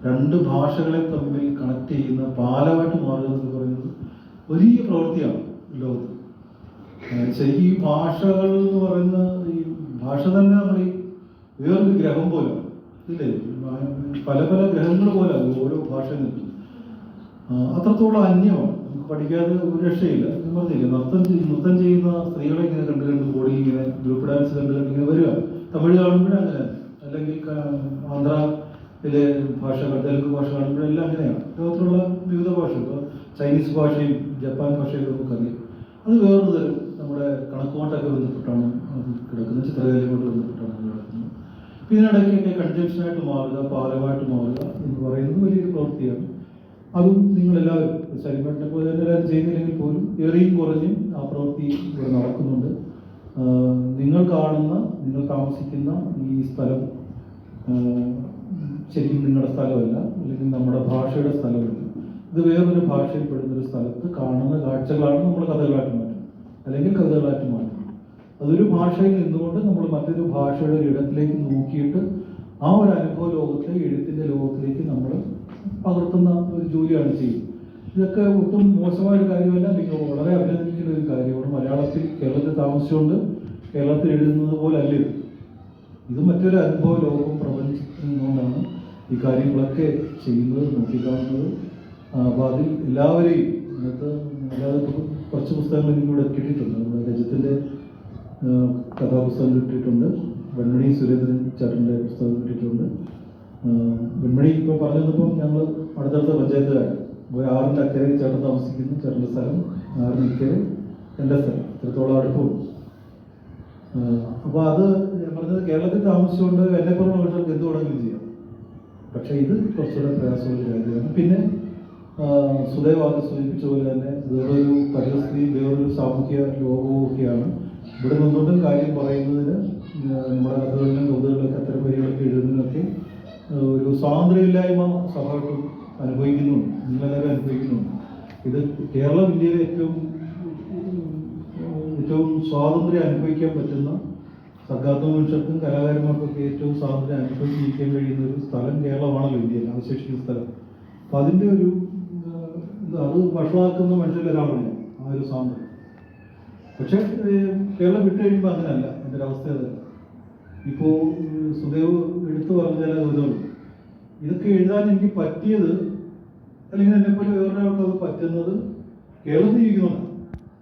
2 ഭാഷകളെ തമ്മിൽ കണക്ട് ചെയ്യുന്ന പാലമായിട്ട് മാറുക എന്ന് പറയുന്നത് വലിയ പ്രവൃത്തിയാണ് ലോകത്ത്. ശരിക്കും ഈ ഭാഷകൾ എന്ന് പറയുന്ന ഈ ഭാഷ തന്നെ നമ്മൾ ഈ വേറൊരു ഗ്രഹം പോലെയാണ്, ഇല്ലേ? പല ഗ്രഹങ്ങൾ പോലെയാണ് ഓരോ ഭാഷ നിൽക്കും. അത്രത്തോളം അന്യമാണ്. നമുക്ക് പഠിക്കാതെ ഒരു രക്ഷയില്ല. ഞാൻ പറഞ്ഞില്ല, നൃത്തം ചെയ്യുന്ന സ്ത്രീകളെ ഇങ്ങനെ കണ്ട് ബോഡി ഇങ്ങനെ ഗ്രൂപ്പ് ഡാൻസ് കണ്ട് ഇങ്ങനെ വരിക. തമിഴ് കാണുമ്പോഴും അങ്ങനെ, അല്ലെങ്കിൽ ആന്ധ്രയിലെ ഭാഷകൾ, തെലുങ്ക് ഭാഷ കാണുമ്പോഴെല്ലാം അങ്ങനെയാണ്. ലോകത്തിലുള്ള വിവിധ ഭാഷകൾ, ചൈനീസ് ഭാഷയും ജപ്പാൻ ഭാഷയൊക്കെ നമുക്കറിയാം. അത് വേറൊരു തരം നമ്മുടെ കണക്കുമായിട്ടൊക്കെ ബന്ധപ്പെട്ടാണ് അത് കിടക്കുന്നത്, ചിത്രകലയുമായിട്ട് ബന്ധപ്പെട്ടാണ് അത് കിടക്കുന്നത്. ഇതിനിടയ്ക്കൊക്കെ കൺജംഷനായിട്ട് മാറുക, പാലമായിട്ട് മാറുക എന്ന് പറയുന്നത് വലിയൊരു പ്രവൃത്തിയാണ്. അതും നിങ്ങളെല്ലാവരും സലിമേട്ടനെ പോലെ തന്നെ എല്ലാവരും ചെയ്യുന്നില്ലെങ്കിൽ പോലും ഏറിയും കുറഞ്ഞും ആ പ്രവൃത്തി ഇവിടെ നടക്കുന്നുണ്ട്. നിങ്ങൾ കാണുന്ന, നിങ്ങൾ താമസിക്കുന്ന ഈ സ്ഥലം ശരിക്കും നിങ്ങളുടെ സ്ഥലമല്ല, അല്ലെങ്കിൽ നമ്മുടെ ഭാഷയുടെ സ്ഥലമല്ല. ഇത് വേറൊരു ഭാഷയിൽ പെടുന്നൊരു സ്ഥലത്ത് കാണുന്ന കാഴ്ചകളാണ് നമ്മൾ കഥകളായിട്ട് മാറ്റുന്നത്, അല്ലെങ്കിൽ കഥകളായിട്ട് മാറ്റുന്നത്. അതൊരു ഭാഷയിൽ നിന്നുകൊണ്ട് നമ്മൾ മറ്റൊരു ഭാഷയുടെ ഒരു ഇടത്തിലേക്ക് നോക്കിയിട്ട് ആ ഒരു അനുഭവ ലോകത്തെ, എഴുത്തിൻ്റെ ലോകത്തിലേക്ക് നമ്മൾ പകർത്തുന്ന ഒരു ജോലിയാണ് ചെയ്യുന്നത്. ഇതൊക്കെ ഒട്ടും മോശമായ ഒരു കാര്യമല്ല, അല്ലെങ്കിൽ വളരെ അഭിനന്ദിക്കുന്ന ഒരു കാര്യമാണ്. മലയാളത്തിൽ, കേരളത്തിൽ താമസിച്ചുകൊണ്ട് കേരളത്തിൽ എഴുതുന്നത് പോലെ അല്ല ഇത് മറ്റൊരു അനുഭവ ലോകം പ്രപഞ്ചത്തിൽ നിന്നുകൊണ്ടാണ് ഈ കാര്യങ്ങളൊക്കെ ചെയ്യുന്നത്, നോക്കിക്കാണുന്നത്. അപ്പോൾ അതിൽ എല്ലാവരെയും ഇന്നത്തെ കുറച്ച് പുസ്തകങ്ങൾ എനിക്കിവിടെ കിട്ടിയിട്ടുണ്ട്. നമ്മുടെ രജത്തിൻ്റെ കഥാപുസ്തകം കിട്ടിയിട്ടുണ്ട്, വെൺമണി സുരേന്ദ്രൻ ചേട്ടൻ്റെ പുസ്തകം കിട്ടിയിട്ടുണ്ട്. വെൺമണി ഇപ്പോൾ പറഞ്ഞു വന്നപ്പം ഞങ്ങൾ അടുത്തടുത്ത പഞ്ചായത്തുകാർ, ഒരു 6-ന്റെ അക്കരെ ചേട്ടൻ താമസിക്കുന്നു, ചേട്ടൻ്റെ സ്ഥലം 6-ന് ഇക്കരെ എൻ്റെ സ്ഥലം, ഇത്രത്തോളം അടുപ്പവും. അപ്പോൾ അത് ഞാൻ പറഞ്ഞത് കേരളത്തിൽ താമസിച്ചുകൊണ്ട് എന്നെപ്പോലുള്ള മനുഷ്യർക്ക് എന്ത് വേണമെങ്കിലും ചെയ്യാം. പക്ഷേ ഇത് കുറച്ചുകൂടെ പ്രയാസമുള്ള കാര്യമാണ്. പിന്നെ സുദേവ് ആദ്യം സൂചിപ്പിച്ച പോലെ തന്നെ വേറൊരു പരിസ്ഥിതിയും വേറൊരു സാമൂഹ്യ ലോകവും ഒക്കെയാണ്. ഇവിടെ നിന്നുകൊണ്ടും കാര്യം പറയുന്നതിന്, നമ്മുടെ കഥകളിലും കവിതകളിലൊക്കെ അത്തരം വരികളൊക്കെ എഴുതുന്നതിനൊക്കെ ഒരു സ്വാതന്ത്ര്യമില്ലായ്മ സ്വാഭാവികം അനുഭവിക്കുന്നുണ്ട്, നിങ്ങളെല്ലാവരും അനുഭവിക്കുന്നുണ്ട്. ഇത് കേരളം ഇന്ത്യയിലെ ഏറ്റവും സ്വാതന്ത്ര്യം അനുഭവിക്കാൻ പറ്റുന്ന, സർഗാത്മക മനുഷ്യർക്കും കലാകാരന്മാർക്കൊക്കെ ഏറ്റവും സ്വാതന്ത്ര്യം അനുഭവിക്കാൻ കഴിയുന്ന ഒരു സ്ഥലം കേരളമാണല്ലോ ഇന്ത്യയിൽ അവശേഷിക്കുന്ന സ്ഥലം. അപ്പം അതിൻ്റെ ഒരു അത് വഷളാക്കുന്ന മനുഷ്യരൊരാളാണ് ആ ഒരു സ്വാതന്ത്ര്യം. പക്ഷെ കേരളം വിട്ടു കഴിയുമ്പോൾ അങ്ങനെയല്ല, എൻ്റെ ഒരു അവസ്ഥ അതല്ല. ഇപ്പോൾ സുദേവ് എടുത്തു പറഞ്ഞാൽ ഇതുള്ളൂ. ഇതൊക്കെ എഴുതാൻ എനിക്ക് പറ്റിയത് അല്ലെങ്കിൽ എന്നെപ്പോലെ വേറൊരാൾക്ക് അത് പറ്റുന്നത് കേരളത്തിൽ ജീവിക്കുന്നതാണ്.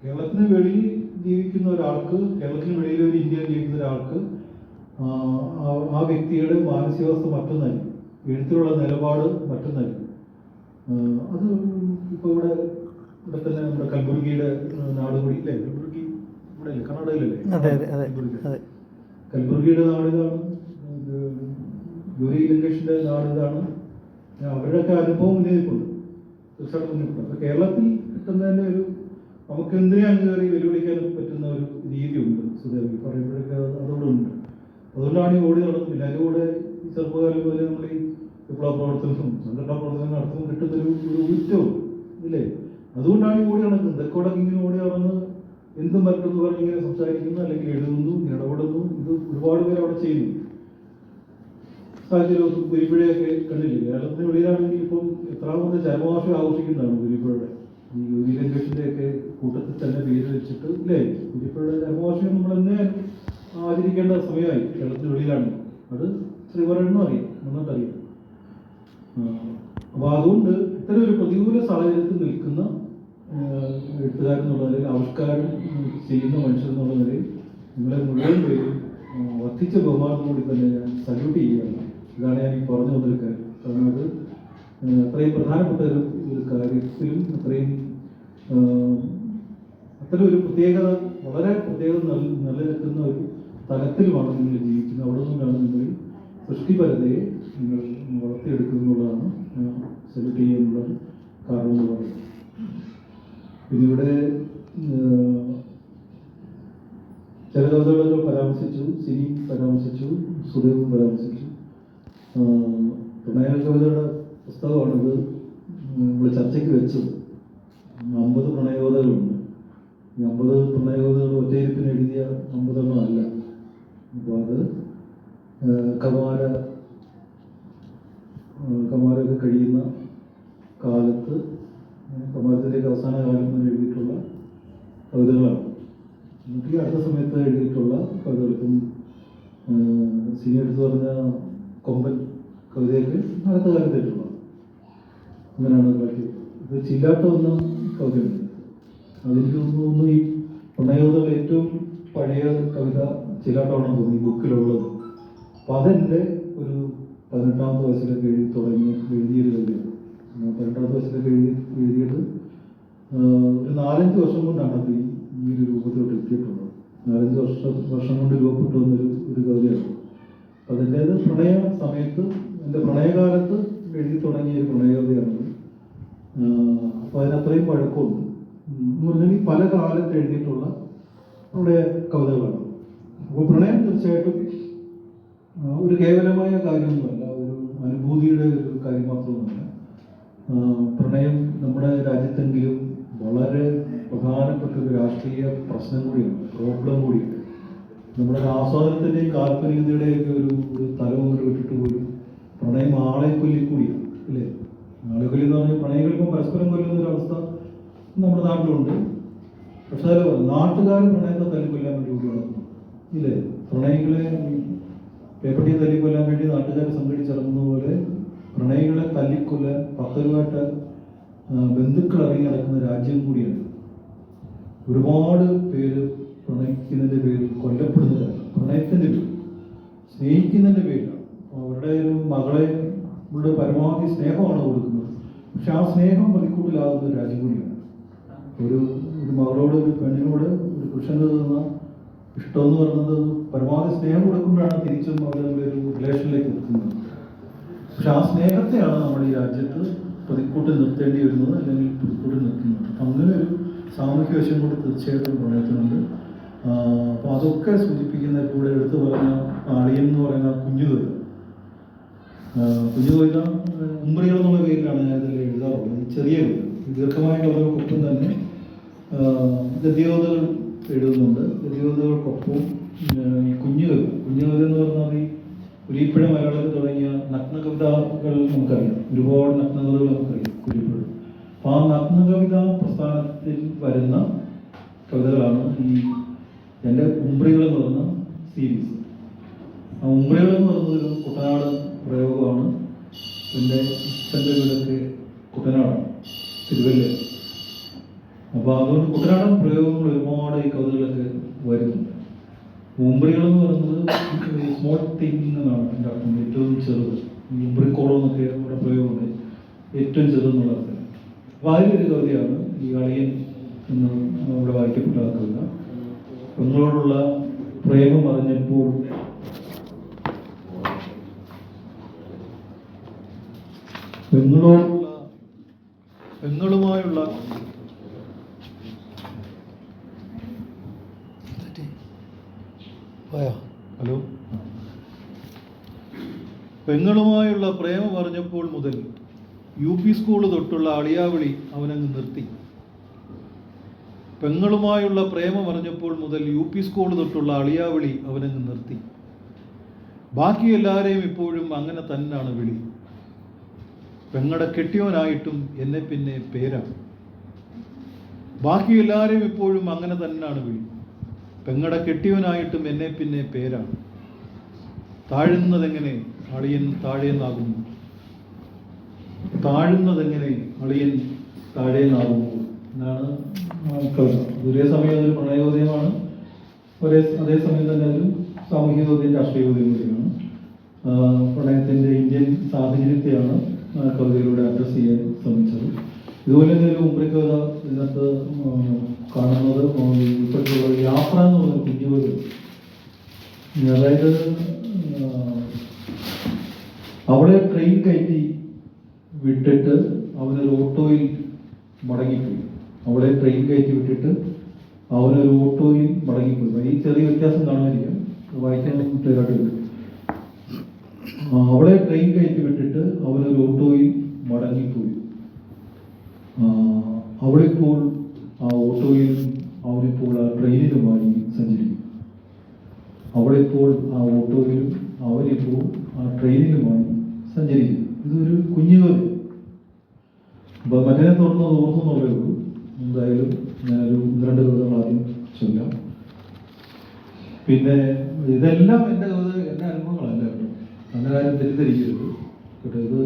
കേരളത്തിന് വെളിയിൽ ജീവിക്കുന്ന ഒരാൾക്ക്, കേരളത്തിന് വെളിയിൽ ഒരു ഇന്ത്യയിൽ ജീവിക്കുന്ന ഒരാൾക്ക് ആ വ്യക്തിയുടെ മാനസികാവസ്ഥ മറ്റൊന്നായിരിക്കും, എഴുത്തിലുള്ള നിലപാട് മറ്റൊന്നായിരിക്കും. അത് ഇപ്പോൾ ഇവിടെ തന്നെ നമ്മുടെ കൽബുർഗിയുടെ നാടുകൂടി അല്ലേ, കൽബുർഗി ഇവിടെ അല്ലേ, കർണാടകയിലല്ലേ, കൽബുർഗിയുടെ നാട് ഇതാണ്, ഗൗരി ലങ്കേഷിന്റെ നാട് ഇതാണ്. അവരുടെയൊക്കെ അനുഭവം മുന്നേറിയിട്ടുണ്ട്, തീർച്ചയായിട്ടും മുന്നേറിയിട്ടുണ്ട്. അപ്പോൾ കേരളത്തിൽ കിട്ടുന്നതിൻ്റെ ഒരു നമുക്ക് എന്തിനാണ് കയറി വെല്ലുവിളിക്കാൻ പറ്റുന്ന ഒരു രീതിയുണ്ട് സുദേവി പറയുമ്പോഴൊക്കെ അതോടെ ഉണ്ട്. അതുകൊണ്ടാണ് ഈ ഓടി നടക്കുന്നില്ല. അതിൻ്റെ കൂടെ ഈ ചെറുപ്പകാലം പോലെ നമ്മൾ ഈ വിപ്ലവ പ്രവർത്തനവും സംഘടനാ പ്രവർത്തനം നടത്തുമ്പോൾ കിട്ടുന്നൊരു ഊറ്റവും ഇല്ലേ, അതുകൊണ്ടാണ് ഈ ഓടി നടക്കുന്നത്. ഇതൊക്കെ ഇങ്ങനെ ഓടി നടന്ന് എന്തും പറ്റുമെന്ന് പറഞ്ഞ് ഇങ്ങനെ സംസാരിക്കുന്നു, അല്ലെങ്കിൽ എഴുതുന്നു, ഇടപെടുന്നു. ഇത് ഒരുപാട് പേര് അവിടെ ചെയ്യുന്നു. സാഹചര്യം പുലിപ്പുഴയൊക്കെ കണ്ടില്ലേ, കേരളത്തിന് വെളിയിലാണെങ്കിൽ ഇപ്പം എത്രാമത്തെ ചരമവാർഷികം ആഘോഷിക്കുന്നതാണ് പുലിപ്പുഴയുടെ. ഈ ഗൗരി ലങ്കേഷിന്റെ ഒക്കെ കൂട്ടത്തിൽ തന്നെ പേര് വെച്ചിട്ട് ഇല്ലേ, പുലിപ്പുഴയുടെ ചരമവാർഷികം നമ്മൾ തന്നെ ആചരിക്കേണ്ട സമയമായി. കേരളത്തിന് വെളിയിലാണ് അത് ശ്രീവരനും അറിയാം, നന്നായിട്ടറിയാം. അപ്പോൾ അതുകൊണ്ട് ഇത്തരം ഒരു പ്രതികൂല സാഹചര്യത്തിൽ നിൽക്കുന്ന എഴുത്തുകാരെന്നുള്ള നിലയിൽ, ആവിഷ്കാരം ചെയ്യുന്ന മനുഷ്യരെന്നുള്ള നിലയിൽ നിങ്ങളെ മുഴുവൻ പേരും വർദ്ധിച്ച ബഹുമാനത്തോടുകൂടി തന്നെ ഞാൻ സല്യൂട്ട് ചെയ്യുകയാണ്. ഇതാണ് ഞാൻ ഈ പറഞ്ഞു വന്നൊരു കാര്യം. കാരണം അത് അത്രയും പ്രധാനപ്പെട്ട ഒരു കാര്യത്തിലും അത്തരം ഒരു പ്രത്യേകത, വളരെ പ്രത്യേകത നിലനിൽക്കുന്ന ഒരു തലത്തിലുമാണ് നിങ്ങൾ ജീവിക്കുന്നത്. അവിടെ നിന്നാണ് നിങ്ങൾ സൃഷ്ടിപരതയെ നിങ്ങൾ വളർത്തിയെടുക്കുന്നുള്ളതാണ് സല്യൂട്ട് ചെയ്യാനുള്ള കാരണം എന്ന് പറയുന്നത്. പിന്നെ ഇവിടെ ചില കവിതകളൊക്കെ പരാമർശിച്ചു, സിനി പരാമർശിച്ചു, സുദേവും പരാമർശിച്ചു. പ്രണയ കവിതയുടെ പുസ്തകമാണിത് നമ്മൾ ചർച്ചയ്ക്ക് വെച്ചത്. 50 പ്രണയകവിതകളുണ്ട്. ഈ 50 പ്രണയകവിതകൾ ഒറ്റയിരിപ്പിന് എഴുതിയ 50 എണ്ണം അല്ല. അപ്പോൾ അത് കമാരൊക്കെ കഴിയുന്ന കാലത്ത്, കമാരത്തിൻ്റെയൊക്കെ അവസാന കാലം വരെ എഴുതിയിട്ടുള്ള കവിതകളാണ്. എന്നിട്ട് ഈ അടുത്ത സമയത്ത് എഴുതിയിട്ടുള്ള കവിതകൾ, ഇപ്പം സിനി എടുത്തു പറഞ്ഞ കൊമ്പൻ കവിതയൊക്കെ അടുത്ത കാലത്ത് എഴുതുള്ളൂ. അങ്ങനെയാണ് ബാക്കി. ഇത് ചില്ലാട്ടം എന്ന കവിതയുണ്ട്. അതിലേക്ക് തോന്നുന്നു ഈ പ്രണയകവിതകൾ ഏറ്റവും പഴയ കവിത ചില്ലാട്ടമാണെന്ന് തോന്നി ഈ ബുക്കിലുള്ളത്. അപ്പം അതെൻ്റെ ഒരു 18ാമത്തെ വയസ്സിലൊക്കെ എഴുതിയൊരു കവിതയാണ്. 18ാമത്തെ വയസ്സിലൊക്കെ എഴുതിയത് ഒരു 4-5 വർഷം കൊണ്ടാണ് അത് ഈ ഒരു രൂപത്തിലോട്ട് എത്തിയിട്ടുള്ളത്. 4-5 വർഷം കൊണ്ട് രൂപപ്പെട്ടു വന്നൊരു കവിതയാണ്. അതിൻ്റേത് പ്രണയ സമയത്ത്, എൻ്റെ പ്രണയകാലത്ത് എഴുതി തുടങ്ങിയ ഒരു പ്രണയകവിതയാണത്. അപ്പോൾ അതിനത്രയും പഴക്കമുണ്ട് എന്ന് പറഞ്ഞാൽ പല കാലത്ത് എഴുതിയിട്ടുള്ള പ്രണയ കവിതകളാണ്. അപ്പോൾ പ്രണയം തീർച്ചയായിട്ടും ഒരു കേവലമായ കാര്യമൊന്നുമല്ല, ഒരു അനുഭൂതിയുടെ ഒരു കാര്യം മാത്രമൊന്നുമല്ല. പ്രണയം നമ്മുടെ രാജ്യത്തെങ്കിലും വളരെ പ്രധാനപ്പെട്ട ഒരു രാഷ്ട്രീയ പ്രശ്നം കൂടിയാണ്, പ്രോബ്ലം കൂടിയാണ്. നമ്മുടെ ആസ്വാദനത്തിൻ്റെയും കാൽപ്പനികതയുടെയൊക്കെ ഒരു തലവും വിട്ടിട്ട് പോലും പ്രണയം ആളെ കൊല്ലിക്കൂടിയാണ് അല്ലേ. ആളെ കൊല്ലി എന്ന് പറഞ്ഞാൽ പ്രണയികൾക്കും പരസ്പരം കൊല്ലുന്ന ഒരു അവസ്ഥ നമ്മുടെ നാട്ടിലുണ്ട്. പക്ഷെ അതിൽ നാട്ടുകാർ പ്രണയത്തെ തല്ലിക്കൊല്ലാൻ വേണ്ടി കൂടി നടക്കുന്നു ഇല്ലേ. പ്രണയികളെ പേപ്പട്ടിയെ തല്ലിക്കൊല്ലാൻ വേണ്ടി നാട്ടുകാർ സംഘടിച്ചിറങ്ങുന്ന പോലെ പ്രണയികളെ തല്ലിക്കൊല്ലാൻ പത്തരുമായിട്ട് ബന്ധുക്കൾ ഇറങ്ങി നടക്കുന്ന രാജ്യം കൂടിയാണ്. ഒരുപാട് പേര് പ്രണയിക്കുന്നതിൻ്റെ പേരിൽ കൊല്ലപ്പെടുന്നതാണ്. പ്രണയത്തിൻ്റെ പേരിൽ, സ്നേഹിക്കുന്നതിൻ്റെ പേരിലാണ്. അവരുടെ ഒരു മകളെ ഇവിടെ പരമാവധി സ്നേഹമാണ് കൊടുക്കുന്നത്. പക്ഷെ ആ സ്നേഹം പ്രതിക്കൂട്ടിലാകുന്ന ഒരു രാജ്യം കൂടിയാണ്. ഒരു മകളോട്, ഒരു പെണ്ണിനോട് ഒരു പുരുഷന് തന്ന ഇഷ്ടം എന്ന് പറയുന്നത് പരമാവധി സ്നേഹം കൊടുക്കുമ്പോഴാണ് തിരിച്ചും അവരുടെ ഒരു റിലേഷനിലേക്ക് എത്തുന്നത്. പക്ഷെ ആ സ്നേഹത്തെയാണ് നമ്മുടെ ഈ രാജ്യത്ത് പ്രതിക്കൂട്ടിൽ നിർത്തേണ്ടി വരുന്നത്, അല്ലെങ്കിൽ പ്രതിക്കൂട്ടിൽ നിർത്തുന്നത്. അങ്ങനെ ഒരു സാമൂഹ്യ വശം കൂടി തീർച്ചയായിട്ടും പ്രണയത്തിനുണ്ട്. അപ്പോൾ അതൊക്കെ സൂചിപ്പിക്കുന്ന കൂടെ എടുത്തു പറഞ്ഞ അളിയൻ എന്ന് പറയുന്ന കുഞ്ഞു കവിത ഉംബ്രികൾ എന്നുള്ള പേരിലാണ് ഞാൻ ഇതിൽ എഴുതാറുള്ളത്. ചെറിയ കവിത, ദീർഘമായ കവിതകൾക്കൊപ്പം തന്നെ ഗദ്യകവിതകൾ എഴുതുന്നുണ്ട്. ഗദ്യകവിതകൾക്കൊപ്പം കുഞ്ഞു കവിത എന്ന് പറഞ്ഞാൽ ഈ കുരിപ്പുഴ മലയാളത്തിൽ തുടങ്ങിയ നഗ്നകവിതകൾ നമുക്കറിയാം. ഒരുപാട് നഗ്നകവിതകൾ നമുക്കറിയാം കുരിപ്പുഴ. അപ്പോൾ ആ നഗ്നകവിത പ്രസ്ഥാനത്തിൽ വരുന്ന കവിതകളാണ് ഈ എൻ്റെ ഉംബ്രികൾ എന്ന് പറഞ്ഞ സീരീസ്. ആ ഉംബ്രികൾ എന്ന് പറയുന്നതൊരു കുട്ടനാട് പ്രയോഗമാണ്. എൻ്റെ അച്ഛൻ്റെ വീടൊക്കെ കുട്ടനാടാണ്, തിരുവല്ല. അപ്പോൾ അതുകൊണ്ട് കുട്ടനാടൻ പ്രയോഗങ്ങൾ ഒരുപാട് ഈ കവിതകളൊക്കെ വരുന്നുണ്ട്. ഉംബ്രികളെന്ന് പറയുന്നത് സ്മോൾ തിങ് എന്നാണ് എൻ്റെ അർത്ഥം, ഏറ്റവും ചെറുത്. ഈ ഉംബ്രിക്കോളം എന്നൊക്കെ നമ്മുടെ പ്രയോഗമുണ്ട്, ഏറ്റവും ചെറുതെന്നുള്ള അർത്ഥം. അപ്പോൾ അതിലൊരു കവിതയാണ് ഈ അളിയൻ എന്ന് ഇവിടെ വായിക്കപ്പെട്ട കവിത. പെങ്ങളോടുള്ള പ്രേമം അറിഞ്ഞപ്പോൾ പെങ്ങളുമായുള്ള ഹലോ പെങ്ങളുമായുള്ള പ്രേമം പറഞ്ഞപ്പോൾ മുതൽ UP സ്കൂൾ തൊട്ടുള്ള അളിയാവിളി അവനങ്ങ് നിർത്തി. പെങ്ങളുമായുള്ള പ്രേമം അറിഞ്ഞപ്പോൾ മുതൽ UP സ്കൂൾ തൊട്ടുള്ള അളിയാവിളി അവനങ്ങ് നിർത്തി. ബാക്കി എല്ലാവരെയും ഇപ്പോഴും അങ്ങനെ തന്നെയാണ് വിളി. പെങ്ങടെ കെട്ടിയോനായിട്ടും എന്നെ പിന്നെ പേരാണ്. ബാക്കി എല്ലാവരെയും ഇപ്പോഴും അങ്ങനെ തന്നെയാണ് വിളി. പെങ്ങടെ കെട്ടിയോനായിട്ടും എന്നെ പിന്നെ പേരാണ്. താഴുന്നതെങ്ങനെ അളിയൻ താഴേന്നാകുന്നു, താഴുന്നതെങ്ങനെ അളിയൻ താഴേന്നാകുന്നു എന്നാണ് കവിത. ഒരേ സമയം അതൊരു പ്രണയോദയമാണ്, അതേസമയം തന്നെ അതൊരു സാമൂഹികോദയം രാഷ്ട്രീയോദയം കൂടിയാണ്. പ്രണയത്തിൻ്റെ ഇന്ത്യൻ സാഹചര്യത്തെയാണ് കവിതയിലൂടെ അഡ്രസ്സ് ചെയ്യാൻ ശ്രമിച്ചത്. ഇതുപോലെ തന്നെ ഒരു ഉംബ്രി കവിത ഇതിനകത്ത് കാണുന്നത് ഇപ്പോഴത്തുള്ള യാത്ര എന്ന് പറഞ്ഞ കുഞ്ഞുകവിത. അതായത് അവളെ ട്രെയിൻ കയറ്റി വിട്ടിട്ട് അവനൊരു ഓട്ടോയിൽ മടങ്ങിപ്പോയി. അവളെ ട്രെയിൻ കയറ്റി വിട്ടിട്ട് അവനൊരു ഓട്ടോയിൽ മടങ്ങിപ്പോയി. ഈ ചെറിയ വ്യത്യാസം കാണുമായിരിക്കും, വായിക്കാൻ ക്ലിയറായിട്ട്. അവളെ ട്രെയിൻ കയറ്റി വിട്ടിട്ട് അവനൊരു ഓട്ടോയിൽ മടങ്ങിപ്പോയി. അവളിപ്പോൾ ആ ഓട്ടോയിൽ അവനിപ്പോൾ ആ ട്രെയിനിലുമായി സഞ്ചരിക്കും. അവളിപ്പോൾ ആ ഓട്ടോയിലും അവനിപ്പോൾ ആ ട്രെയിനിലുമായി സഞ്ചരിക്കും. ഇതൊരു കുഞ്ഞുകവിത. അപ്പോൾ മറ്റേ തുറന്ന് തോന്നുന്നുള്ളേ ഉള്ളൂ. എന്തായാലും ഞാനൊരു 2 കവിതകൾ ആദ്യം ചൊല്ലാം. പിന്നെ ഇതെല്ലാം എൻ്റെ അനുഭവങ്ങളല്ല കേട്ടോ, അങ്ങനെ കാര്യം തെറ്റിദ്ധരിക്കരുത് കേട്ടോ.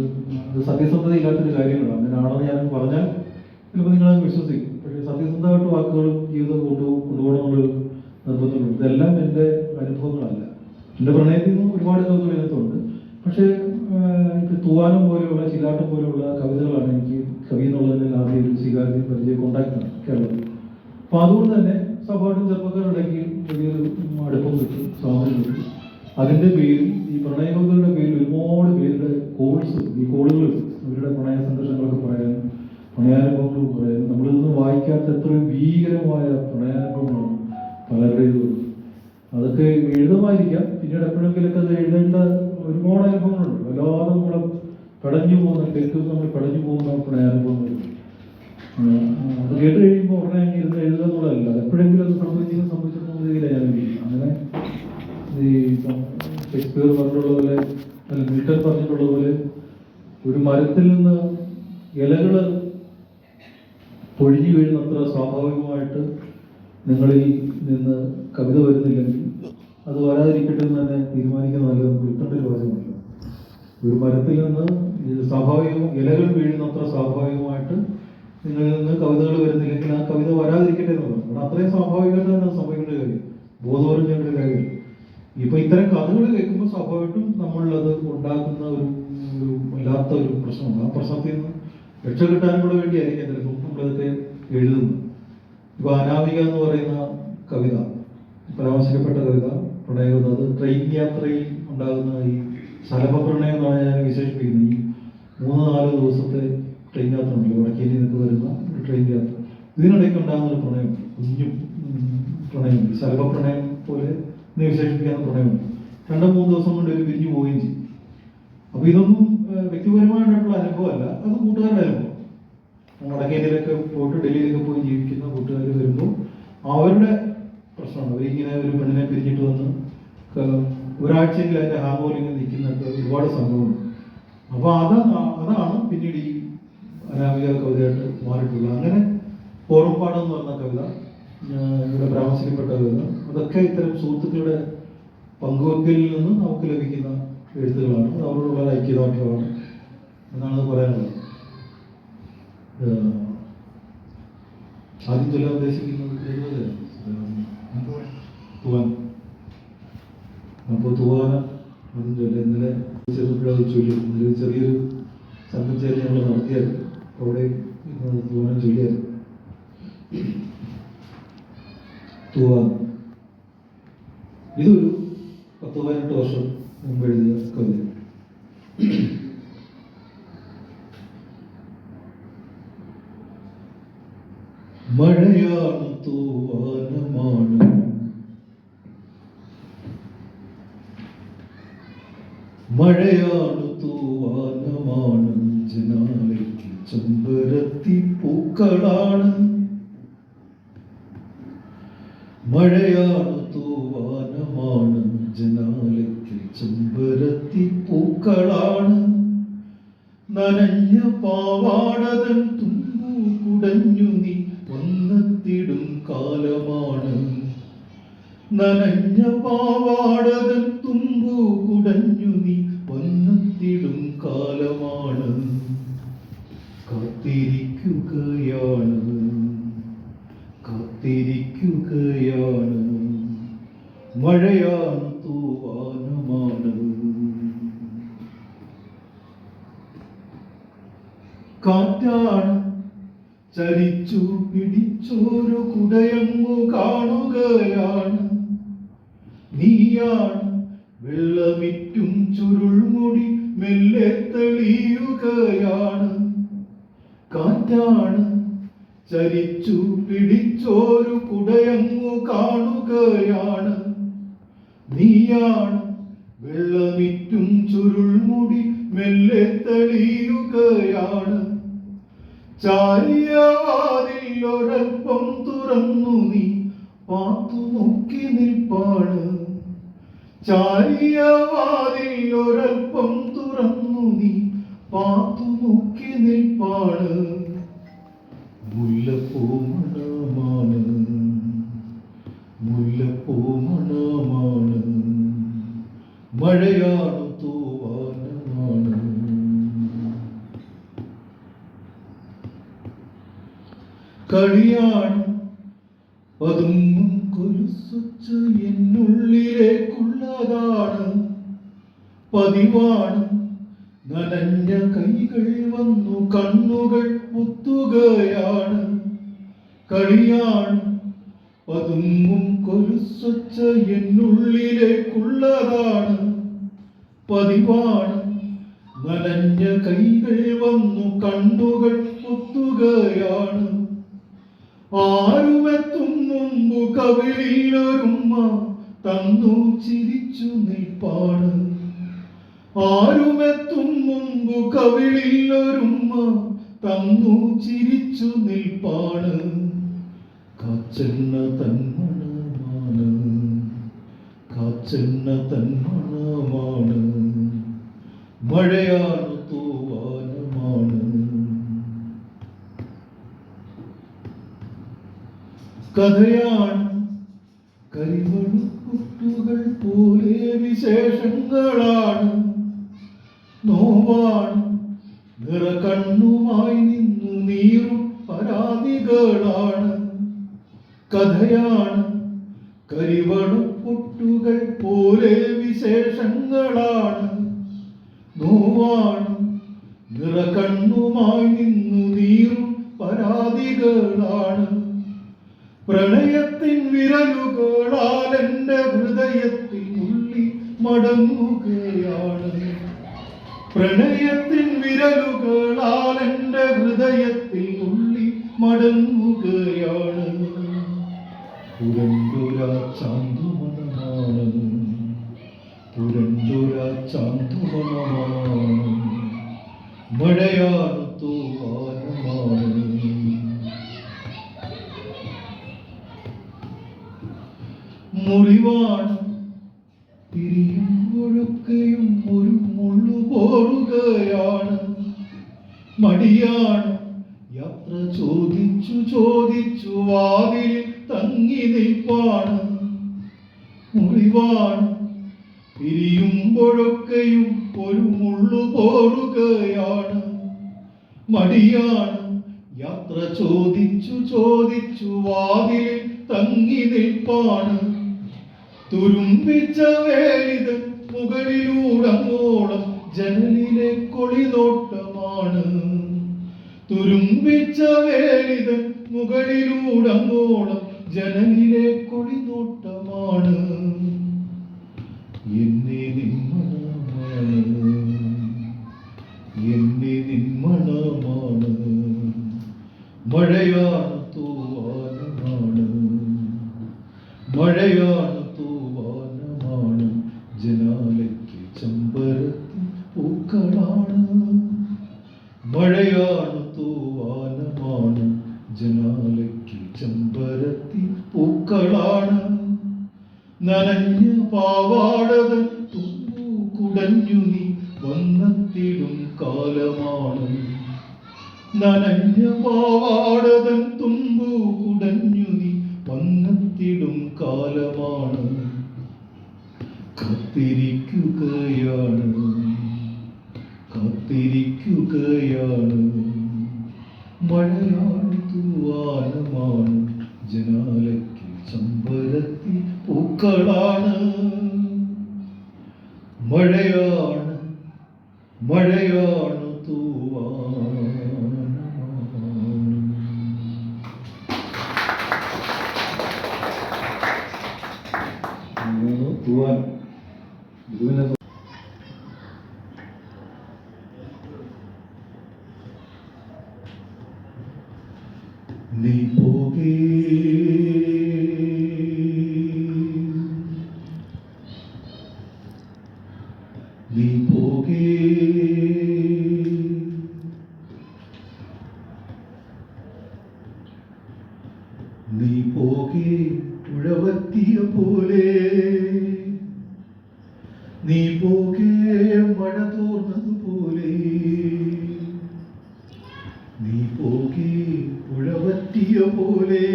ഇത് സത്യസന്ധത ഇല്ലാത്തൊരു കാര്യങ്ങളാണ്. അങ്ങനെയാണെന്ന് ഞാൻ പറഞ്ഞാൽ ചിലപ്പോൾ നിങ്ങളത് വിശ്വസിക്കും. പക്ഷേ സത്യസന്ധമായിട്ട് വാക്കുകളും ജീവിതം കൊണ്ടുപോകണമെന്നൊരു നിർബന്ധമുണ്ട്. ഇതെല്ലാം എൻ്റെ അനുഭവങ്ങളല്ല. എൻ്റെ പ്രണയത്തിൽ നിന്നും ഒരുപാട് കവിതകൾ ഇതിനകത്തുണ്ട്. പക്ഷേ ഇപ്പോൾ തൂവാനം പോലെയുള്ള ചിലാട്ടം പോലെയുള്ള കവിതകളാണ് എനിക്ക് കവി എന്നുള്ളതിൽ ആദ്യം ഒരു സ്വീകാര്യത പരിചയ കോണ്ടാക്റ്റാണ് കേരളത്തിൽ. അപ്പോൾ അതുകൊണ്ട് തന്നെ സ്വാഭാവികം ചെറുപ്പക്കാരുടെ ഇടയ്ക്ക് വലിയൊരു അടുപ്പം കിട്ടും, സ്വാതന്ത്ര്യം കിട്ടും. അതിൻ്റെ പേരിൽ ഈ പ്രണയകവിതകളുടെ പേരിൽ ഒരുപാട് പേരുടെ കോൾസ്, ഈ കോളുകൾ അവരുടെ പ്രണയ സംഘർഷങ്ങളൊക്കെ പറയാനും പ്രണയാനുഭവങ്ങൾ പറയാനും നമ്മളിതൊന്നും വായിക്കാത്ത എത്രയും ഭീകരമായ പ്രണയാനുഭവങ്ങളാണ് പലരുടേതും. അതൊക്കെ എഴുതുമായിരിക്കാം, പിന്നീട് എപ്പോഴെങ്കിലൊക്കെ അത് എഴുതേണ്ട ഒരുപാട് അനുഭവങ്ങളുണ്ട്. വല്ലാതെ നമ്മളെ പടഞ്ഞു പോകുന്ന, കേൾക്കും നമ്മൾ പടഞ്ഞു പോകുന്ന പ്രണയാനുഭവങ്ങളുണ്ട്. അത് കേട്ട് കഴിയുമ്പോൾ ഉടനെ അങ്ങ് ഇരുന്ന് എഴുതുക എന്നുള്ളതല്ല, എപ്പോഴെങ്കിലും അത് സംഭവിച്ചിട്ടുള്ള രീതിയിലാണ് ഞാൻ എഴുതിയിരിക്കുന്നത്. അങ്ങനെ ഈ ഷേക്സ്പിയർ പറഞ്ഞിട്ടുള്ള പോലെ, മിൽട്ടൺ പറഞ്ഞിട്ടുള്ള പോലെ, ഒരു മരത്തിൽ നിന്ന് ഇലകൾ പൊഴിഞ്ഞു വീഴുന്നത്ര സ്വാഭാവികമായിട്ട് നിങ്ങളിൽ നിന്ന് കവിത വരുന്നില്ലെങ്കിൽ അത് വരാതിരിക്കട്ടെ എന്ന് തന്നെ തീരുമാനിക്കുന്നതല്ല മിൽട്ടൻ്റെ ഒരു വാചകമല്ല. ഒരു മരത്തിൽ നിന്ന് ഇലകൾ വീഴുന്നത്ര സ്വാഭാവികമായിട്ട് നിങ്ങളിൽ നിന്ന് കവിതകൾ വരുന്നില്ലെങ്കിൽ ആ കവിത വരാതിരിക്കട്ടെ എന്ന് പറഞ്ഞു. അവിടെ അത്രയും സ്വാഭാവികമായിട്ട് തന്നെ സംഭവിക്കേണ്ട കാര്യം, ബോധപൂർവ്വം ഒരു കാര്യം. ഇപ്പൊ ഇത്തരം കഥകൾ കേൾക്കുമ്പോൾ സ്വാഭാവികമായിട്ടും നമ്മളത് ഉണ്ടാക്കുന്ന ഒരു വല്ലാത്ത ഒരു പ്രശ്നമുണ്ട്. ആ പ്രശ്നത്തിൽ നിന്ന് രക്ഷകിട്ടാനും കൂടെ വേണ്ടിയായിരിക്കും ചിലപ്പോൾ നമ്മളതൊക്കെ എഴുതുന്നത്. ഇപ്പൊ അനാമിക എന്ന് പറയുന്ന കവിത, പരാമർശിക്കപ്പെട്ട കവിത, പ്രണയകവിത, അത് ട്രെയിൻ യാത്രയിൽ ഉണ്ടാകുന്ന ഈ ശലഭപ്രണയം എന്നാണ് ഞാൻ വിശേഷിപ്പിക്കുന്നത്. ഈ 3-4 ദിവസത്തെ ട്രെയിൻ യാത്ര ഉണ്ടല്ലോ, വടക്കേരി നിന്നൊക്കെ വരുന്ന ഒരു ട്രെയിൻ യാത്ര, ഇതിനിടയ്ക്ക് ഉണ്ടാകുന്ന ഒരു പ്രണയം, കുഞ്ഞും പ്രണയം, ശലഭപ്രണയം പോലെ എന്ന് വിശേഷിപ്പിക്കാവുന്ന പ്രണയമുണ്ട്. 2-3 ദിവസം കൊണ്ട് ഒരു പിരിഞ്ഞു പോവുകയും ചെയ്യും. അപ്പൊ ഇതൊന്നും വ്യക്തിപരമായിട്ടുള്ള അനുഭവമല്ല, അത് കൂട്ടുകാരുടെ അനുഭവം. വടക്കേരിയിലൊക്കെ പോയിട്ട് ഡൽഹിയിലൊക്കെ പോയി ജീവിക്കുന്ന കൂട്ടുകാർ വരുമ്പോൾ അവരുടെ പ്രശ്നമാണ്. അവരിങ്ങനെ ഒരു പെണ്ണിനെ പിരിഞ്ഞിട്ട് വന്ന് ഒരാഴ്ചയെങ്കിൽ അതിന്റെ ഹാർമോണിയിൽ നിൽക്കുന്നൊക്കെ ഒരുപാട് സംഭവമുണ്ട്. അപ്പോൾ അതാണ് പിന്നീട് ഈ അനാമിക കവിതയായിട്ട് മാറിയിട്ടുള്ളത്. അങ്ങനെ ഓർമ്മപ്പാടെന്ന് പറഞ്ഞ കവിത, ഇവിടെ പരാമർശിക്കപ്പെട്ട കവിത, അതൊക്കെ ഇത്തരം സുഹൃത്തുക്കളുടെ പങ്കുവെക്കലിൽ നിന്ന് നമുക്ക് ലഭിക്കുന്ന എഴുത്തുകളാണ്. അത് അവരോടുള്ള ഐക്യദാർഢ്യമാണ് എന്നാണ് പറയാനുള്ളത്. ആദ്യം ചൊല്ലാൻ ഉദ്ദേശിക്കുന്നത് 70 തൂവാൻ. അപ്പോൾ തൂവാന ആദ്യം ചൊല്ലാം. ഇന്നലെ ചെറുപ്പഴത് ചൊല്ലും. ഇന്നലെ ചെറിയൊരു സംഘചേരി നമ്മൾ നടത്തിയായിരുന്നു. അവിടെ തൂവാനം ചൊല്ലിയായിരുന്നു. തൂവാൻ ഇതൊരു 10-18 വർഷം മുമ്പ് എഴുതിയ കവിത. മഴയാണ് തൂവാനമാണ്, മഴയാണ് തൂവാനമാണ്, ജനാലയ്ക്ക് ചെമ്പരത്തി പൂക്കളാണ്. മഴയാണ് തൂവാനമാണ്, ജനാലയ്ക്ക് ചെമ്പരത്തി പൂക്കളാണ്. നനഞ്ഞ പാവാടതൻ തുമ്പു കുടഞ്ഞു നീ വന്നെത്തിടും കാലമാണ്. നനഞ്ഞ പാവാടതൻ തുമ്പു കുടഞ്ഞു നീ വന്നെത്തിടും കാലമാണ്. കാത്തിരിക്കുകയാണ്, കാത്തിരിക്കുകയാണ്, മഴയാണ് തൂവാനമാണ്. കാറ്റാണ് ചരിച്ചു പിടിച്ചോരു കുടയങ്ങു കാണുകയാണ്. നീയാണ് വെള്ളമിറ്റും ചുരുൾമുടി മെല്ലെ തെളിയുകയാണ്. കാറ്റാണ് ചരിച്ചു പിടിച്ചോരു കുടയങ്ങു കാണുകയാണ്. നീയാണ് വെള്ളമിറ്റും ചുരുൾമുടി മെല്ലെ തെളിയുകയാണ്. ചാരിയ വാതിൽ ഒരൽപ്പം തുറന്നു നീ പാത്തു നോക്കി നിൽപ്പാണ്. ചാരിയ വാതിൽ ഒരൽപ്പം തുറന്നു നീ പാത്തു നോക്കി നിൽപ്പാണ്. മുല്ലപ്പൂ മണമാണ്, മുല്ലപ്പൂ മണമാണ്, മഴയാണ് തൂവാനമാണ്. കളിയാണ് പതുങ്ങും കൊലുസൊച്ച എന്നുള്ളിലേക്കുള്ളതാണ്. പതിവാണ് നനഞ്ഞ കൈകൾ വന്നു കണ്ണുകൾ മുത്തുകയാണ്. കളിയാണ് പതുങ്ങും കൊലുസൊച്ച എന്നുള്ളിലേക്കുള്ളതാണ്. പതിവാണ് നനഞ്ഞ കൈകൾ വന്നു കണ്ണുകൾ മുത്തുകയാണ്. ആരുമെത്തും മുമ്പു കവിളിലൊരുമ്മ തന്നു ചിരിച്ചു നിൽപ്പാണ്. ആരുമെത്തും മുമ്പു കവിളിലൊരുമ്മ തന്നു ചിരിച്ചു നിൽപ്പാണ്. കാച്ചെണ്ണ തന്മണമാണ്, കാച്ചെണ്ണ തന്മണമാണ്, മഴയാണ് തൂവാനമാണ്. കഥയാണ് കരിവളുക്കുട്ടുകൾ പോലെ വിശേഷങ്ങളാണ്. നോവാണ് നിറകണ്ണുമായി നിന്നു നീറും പരാതികളാണ്. കഥയാണ് കരിവളുപ്പൊട്ടുകൾ പോലെ വിശേഷങ്ങളാണ്. നോവാണ് നിറകണ്ണുമായി നിന്നു നീറും പരാതികളാണ്. പ്രണയത്തിൻ വിരലുകളാൽ എൻ്റെ ഹൃദയത്തിൽ ഉള്ളി മടങ്ങുകയാണ്. പ്രണയത്തിൻ വിരലുകളാൽ എൻ്റെ ഹൃദയത്തിൽ ഉള്ളി മടങ്ങുകയാണ്. പുരണ്ടുരാ ചാന്തുമണമാണ്, പുരണ്ടുരാ ചാന്തുമണമാണ്, മഴയാണ് തൂവാനമാണ്. മുറിവാണ് പിരിയുമ്പോഴൊക്കെയും ഒരു മുള്ളു പോറുകയാണ്. മടിയാണ് യാത്ര ചോദിച്ചു ചോദിച്ചു വാതിലിൽ തങ്ങി നിൽപ്പാണ്. മുറിവാണ് പിരിയുമ്പോഴൊക്കെയും ഒരു മുള്ളു പോറുകയാണ്. മടിയാണ് യാത്ര ചോദിച്ചു ചോദിച്ചു വാതിലിൽ തങ്ങി നിൽപ്പാണ്. തുരുമ്പിച്ച വേലിത് മുകളിലൂടങ്ങോളം ജനലിലെ കൊളിനോട്ടമാണ്. തുരുമ്പിച്ച വേലിത് മുകളിലൂടങ്ങോളം ജനലിലെ കൊളിനോട്ടമാണ്. എന്നെ നിന്മണമാണ്, എന്നെ നിന്മണമാണ്. മഴയാണ് തൂവാനമാണ്, മഴയാണ് തൂവാനമാണ്. ജനാലയ്ക്ക് ചെമ്പരത്തി പൂക്കളാണ്. മഴയാണ് തൂവാനമാണ്, ജനാലയ്ക്ക് ചെമ്പരത്തി പൂക്കളാണ്. നനഞ്ഞ പാവാടകൾ തുമ്പു കുടഞ്ഞു നീ വന്നെത്തിടും കാലമാണ്. നനഞ്ഞ പാവാടതൻ തുമ്പു കുടഞ്ഞു നീ വന്നെത്തിടും കാലമാണ്. കാത്തിരിക്കുകയാണ്, കാത്തിരിക്കുകയാണ്. മഴയാണ് തൂവാനമാണ്, ജനാലയ്ക്ക് ചെമ്പരത്തി പൂക്കളാണ്. മഴയാണ്, മഴയാണ് തൂവാനമാണ്. തൂവാൻ നീ പോകേ, നീ പോകേ, നീ പോകേ ഉഴവത്തിയ പോലെ. നീ പോകേ മഴ തോർന്നതുപോലെ. നീ പോകേ ഉഴവത്തിയ പോലെ.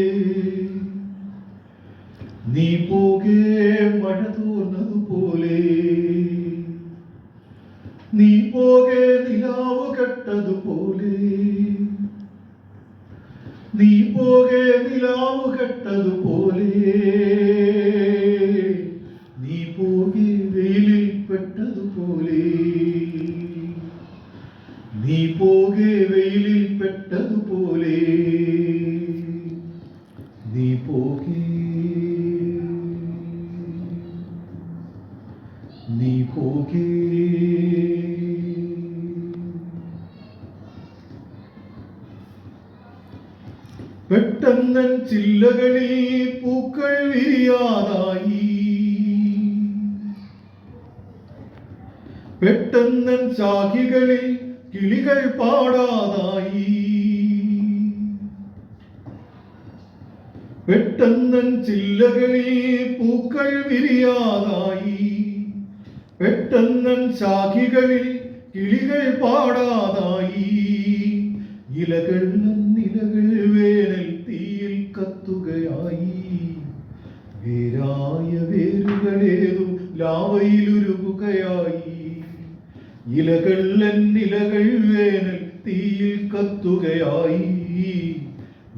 നീ പോകേ മഴ തോർന്നതുപോലെ. നീ പോകേ നിലാവ് കെട്ടതുപോലെ. നീ പോകേ നിലാവ് കെട്ടതുപോലെ. നീ പോകേ വെയിലിൽ പെട്ടതുപോലെ. നീ പോകേ വെയിലിൽ പെട്ടതുപോലെ. നീ പോകേ, നീ പോകേ. പെട്ടെന്നൻ ചില്ലകളിൽ പൂക്കൾ വിരിയാതായി. പെട്ടെന്നൻ ശാഖികളിൽ കിളികൾ പാടാതായി. പെട്ടെന്നൻ ചില്ലകളിൽ പൂക്കൾ വിരിയാതായി. പെട്ടെന്നൻ ശാഖികളിൽ കിളികൾ പാടാതായി. ഇലകൾ നിലകൾ വേനൽ തീയിൽ കത്തുകയായി. വേരായ വേരുകളേതു ലാവയിലുരുകുകയായി. ഇലകൾ നിലകൾ വേനൽ തീയിൽ കത്തുകയായി.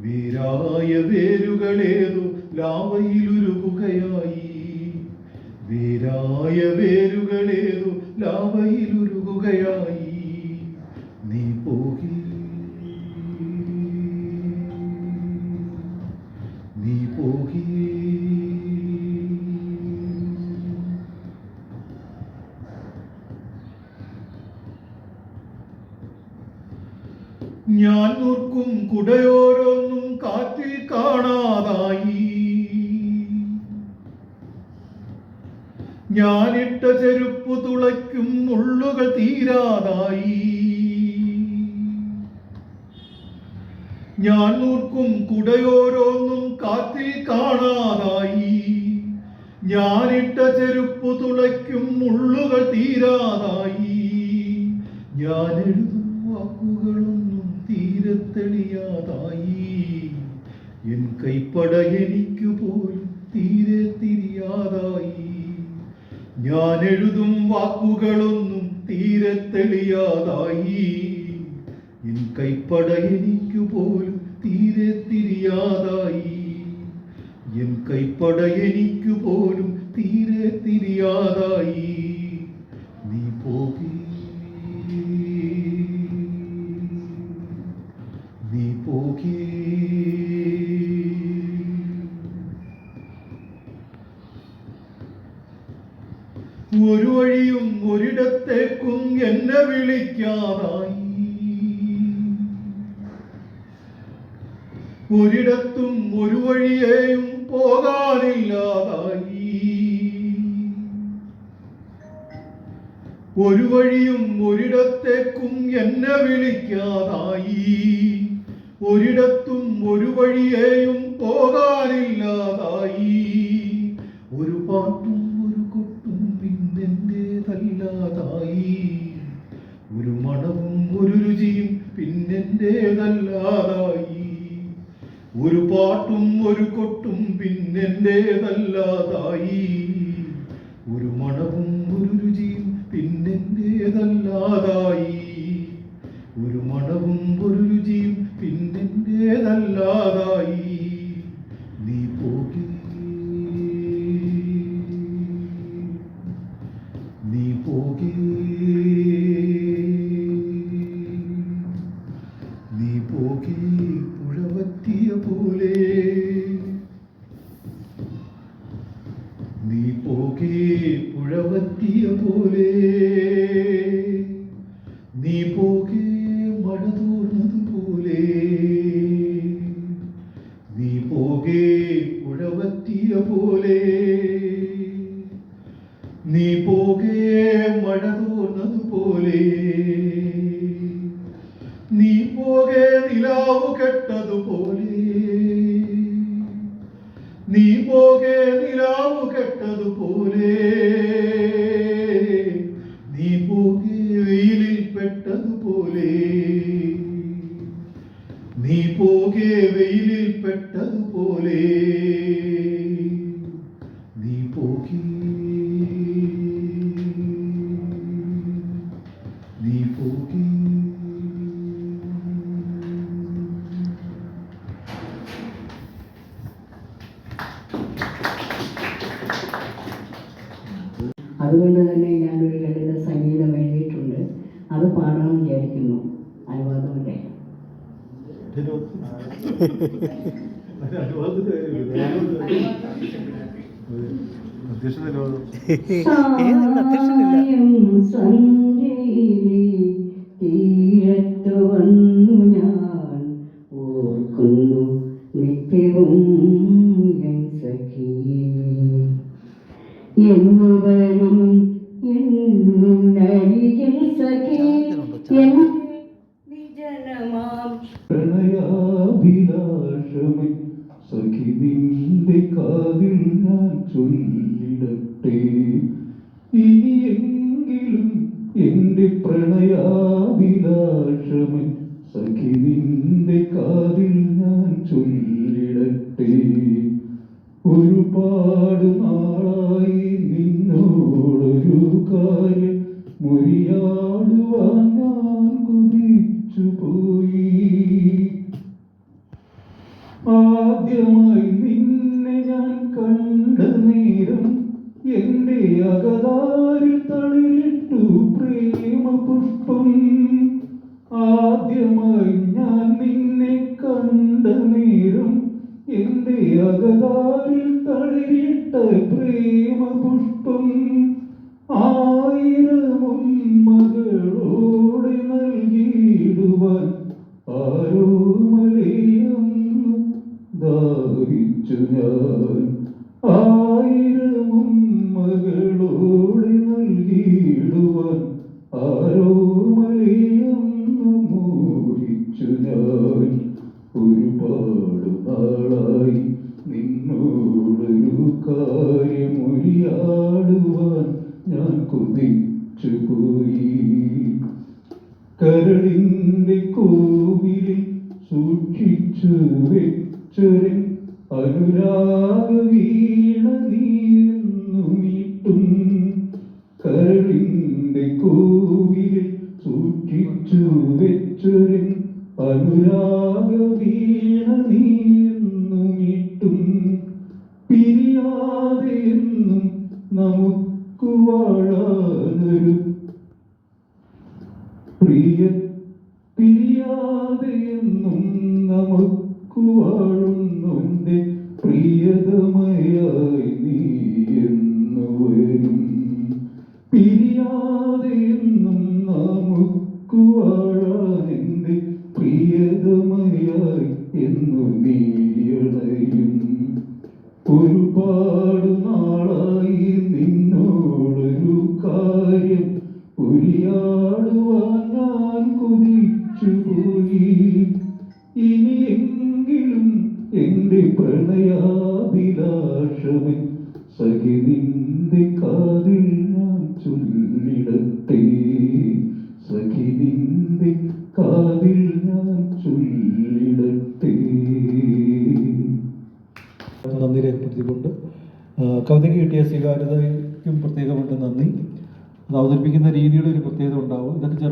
വേരായ വേരുകളേതു ലാവയിലുരുകുകയായി. വേരായ വേരുകളേതു ലാവയിലുരുകുകയായി. നീ പോകേ, നീ പോകേ. ഞാൻ ഓർക്കും കുടയോരൊന്നും കാറ്റിൽ കാണാതായി. ഞാനിട്ട ചെരുപ്പു തുളയ്ക്കും മുള്ളുകൾ തീരാതായി. ഞാൻ ഓർക്കും കുടയോരൊന്നും കാറ്റിൽ കാണാതായി. ഞാനിട്ട ചെരുപ്പു തുളയ്ക്കും മുള്ളുകൾ തീരാതായി. ഞാൻ എഴുതും വാക്കുകളൊന്നും തീരെ തെളിയാതായി. എൻ കൈപ്പട എനിക്കു പോലും തീരെ തിരിയാതായി. ഞാൻ എഴുതും വാക്കുകളൊന്നും തീരെ തെളിയാതായി. എൻ കൈപ്പട എനിക്കു പോലും തീരെ തിരിയാതായി. എൻ കൈപ്പട എനിക്കു പോലും തീരെ തിരിയാതായി. നീ പോകേ, നീ പോകേ. ഒരു വഴിയും ഒരിടത്തേക്കും എന്നെ വിളിക്കാതായി. ഒരിടത്തും ഒരു വഴിയേയും പോകാനില്ലാതായി. ഒരു വഴിയും ഒരിടത്തേക്കും എന്നെ വിളിക്കാതായി. ഒരിടത്തും ഒരു വഴിയേയും പോകാനില്ലാതായി. ഒരു പാട്ടും ഒരു കൊട്ടും പിന്നെന്റേതല്ലാതായി. ഒരു മണവും ഒരു രുചിയും പിന്നെന്റേതല്ലാതായി. ഒരു പാട്ടും ഒരു കൊട്ടും പിന്നെന്റേതല്ലാതായി. ഒരു മണവും ഒരു രുചിയും പിന്നെന്റേതല്ലാതായി. ഒരു മണവും ഒരു രുചിയും പിന്നെന്റേതല്ലാതായി. നീ പോകേ, നീ പോകേ, നീ പോകേ. പുഴവറ്റിയ പോലെ നീ പോകേ, പുഴവറ്റിയ പോലെ നീ പോകേ. മഴ തോർന്നതുപോലെ നീ പോകേ, പുഴവറ്റിയ പോലെ നീ പോകേ. മഴ തോർന്നതുപോലെ നീ പോകേ. നിലാവു കെട്ടതുപോലെ നീ പോകേ. നിലാവു കെട്ടതുപോലെ നീ പോകേ. വെയിലിൽ പെട്ടതുപോലെ നീ പോകേ. വെയിലിൽ പെട്ടതുപോലെ നീ പോകേ, നീ പോകേ. അതുകൊണ്ട് തന്നെ ഞാനൊരു ലളിത സംഗീതം എഴുതിയിട്ടുണ്ട്. അത് പാടണമെന്ന് വിചാരിക്കുന്നു. അനുവാദമില്ലേ? തീരത്തു വന്നു ഞാൻ ഓർക്കുന്നു നിത്യവും എൻ സഖിയേ. എന്നുവരും എന്നരികിൽ സഖി എൻ വിജനമാം പ്രണയാഭിലാഷമേ സഖി നിന്റെ കാതിൽ ഞാൻ ചൊല്ലിടട്ടെ. ഇനിയെങ്കിലും എന്റെ പ്രണയാഭിലാഷമേ സഖി നിന്റെ കാതിൽ ഞാൻ ചൊല്ലിടട്ടെ. ഒരുപാട് നാളായി നിന്നോടൊരു കാര്യം മുറിയാടുവാൻ ഞാൻ കൊതിച്ചു പോയി. ആദ്യമായി നിന്നെ ഞാൻ കണ്ട നേരം എന്റെ അകതാരിൽ തളിരിട്ടു പ്രേമ പുഷ്പം. ആദ്യമായി ഞാൻ നിന്നെ കണ്ട നേരം എന്റെ അകതാരിൽ തളിരിട്ട പ്രേമ പുഷ്പം. ആയിരമും മകളോടെ നൽകിയിടുവാൻ ആരോമലയെന്ന് ദാഹിച്ചു ഞാൻ. ആയിരമും മകളോടെ നൽകിയിടുവാൻ ആരോമലയെന്ന് മോഹിച്ചു ഞാൻ. ഒരുപാട് നാളായി നിന്നോടൊരു കാര്യമൊരിയാടുവാൻ ഞാൻ കൊതിച്ചു പോയി. കരളിന്റെ കോവിലിൽ സൂക്ഷിച്ചു വെച്ചൊരൻ അനുരാഗ വീണ നീന്നു മീട്ടും. കരളിന്റെ കോവിലിൽ സൂക്ഷിച്ചു വെച്ചൊരൻ അനുരാഗ വീണ നീയെന്നും ഇട്ടും പിരിയാതെ എന്നും നമുക്ക് വാഴാനൊരു പ്രിയ പിരിയാതെ എന്നും നമുക്ക് വാഴുന്നുണ്ട് പ്രിയതമയായി നീ എന്നു വരും പിരിയാതെ എന്നും നമുക്ക് വാഴാനെന്റെ പ്രിയതമയായി എന്നു നീയണയും ഒരുപാട് നാളായി നിന്നോടൊരു കാര്യം ഉരിയാടുവാൻ ഞാൻ കൊതിച്ചു പോയി ഇനിയെങ്കിലും എന്റെ പ്രണയാഭിലാഷമേ സഖി നിന്റെ കാതിൽ ഞാൻ ചൊല്ലിടട്ടെ സഖി നിന്റെ കാതിൽ ഞാൻ ചൊല്ലിടട്ടെ. നന്ദി രേഖപ്പെടുത്തിക്കൊണ്ട് കവിതയ്ക്ക് കിട്ടിയ സ്വീകാര്യതയ്ക്കും പ്രത്യേകമായിട്ട് നന്ദി. അത് അവതരിപ്പിക്കുന്ന രീതിയുടെ ഒരു പ്രത്യേകത ഉണ്ടാവും. ഇതൊക്കെ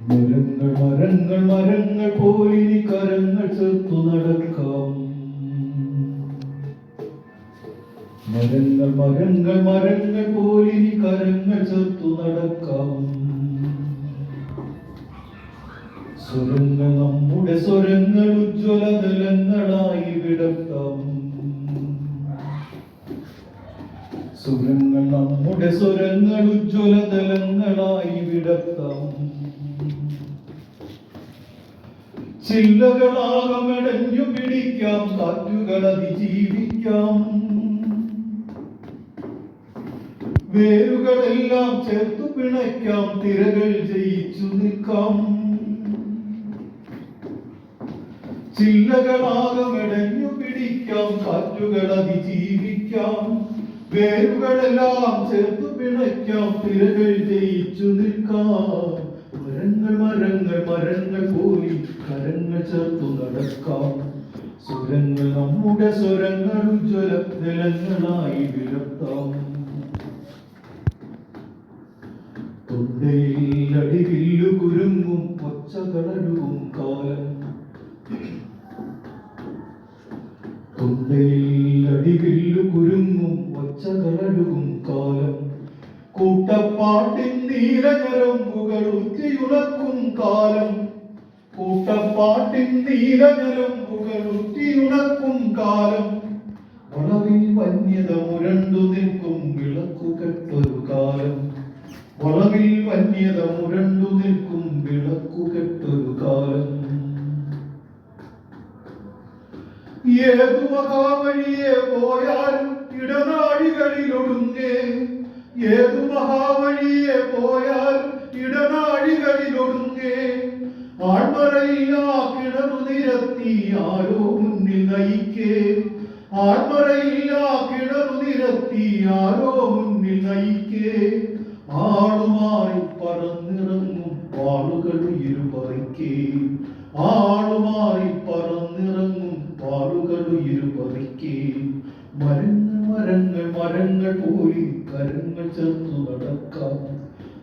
മരങ്ങൾ മരങ്ങൾ മരങ്ങൾ പോലിനി കരങ്ങൾ ചേർത്തു നടക്കാം മരങ്ങൾ മരങ്ങൾ മരങ്ങൾ പോലിനി കരങ്ങൾ ചേർത്തു നടക്കാം സ്വരങ്ങൾ നമ്മുടെ സ്വരങ്ങൾ ഉജ്ജ്വലതലങ്ങളായി വിടർത്താം സ്വരങ്ങൾ നമ്മുടെ സ്വരങ്ങൾ ഉജ്ജ്വലതലങ്ങളായി വിടർത്താം ചില്ലകളാകമെടഞ്ഞു പിടിക്കാം കാറ്റുകൾ അതിജീവിക്കാം വേരുകളെല്ലാം ചേർത്തു പിണയ്ക്കാം തിരകൾ ജയിച്ചു നിൽക്കാം ചില്ലകളാകമെടഞ്ഞു പിടിക്കാം കാറ്റുകൾ അതിജീവിക്കാം വേരുകളെല്ലാം ചേർത്തു പിണയ്ക്കാം തിരകൾ ജയിച്ചു നിൽക്കാം മരങ്ങൾ മരങ്ങൾ മരങ്ങൾ പോയി കരങ്ങൾ ചേർത്തു നടക്കാം സ്വരങ്ങൾ നമ്മുടെ സ്വരങ്ങൾ ഉജ്ജ്വല നിലങ്ങളായി വിടർത്താം തൊണ്ടയിൽ അടിവില്ലു കുരുങ്ങും ഒച്ചകളഴുകും കാലം തൊണ്ടയിൽ അടിവില്ലു കുരുങ്ങും ഒച്ചകളഴുകും കാലം കൂട്ടപ്പാട്ടിൻ നീലഞരമ്പുകൾ ഉറ്റിയുണക്കും കാലം കൂട്ടപ്പാട്ടിൻ നീലഞരമ്പുകൾ ഉറ്റിയുണക്കും കാലം വളവിൽ വന്യത മുരണ്ടു നിൽക്കും വിളക്കു കെട്ടൊരു കാലം വളവിൽ വന്യത മുരണ്ടു നിൽക്കും വിളക്കു കെട്ടൊരു കാലം ഏതു മഹാവഴിയെ പോയാലും ഇടനാഴികളിലൊടുങ്ങേ ഏതു മഹാവഴിയെ പോയാലും ഇടനാഴികളിലൊടുങ്ങേ ആൾമറയില്ലാ കിണറു നിരത്തി ആരോ മുന്നിൽ നയിക്കേ ആൾമറയില്ലാ കിണറു നിരത്തി ആരോ മുന്നിൽ നയിക്കേ ആളുമാറി പറന്നിറങ്ങും വാളുകൾ ഇരുപറിക്കേ ആളുമാറി പറന്നിറങ്ങും വാളുകൾ ഇരുപറിക്കേ മരങ്ങൾ മരങ്ങൾ മരങ്ങൾ പോയി കരങ്ങൾ ചേർത്തു നടക്കാം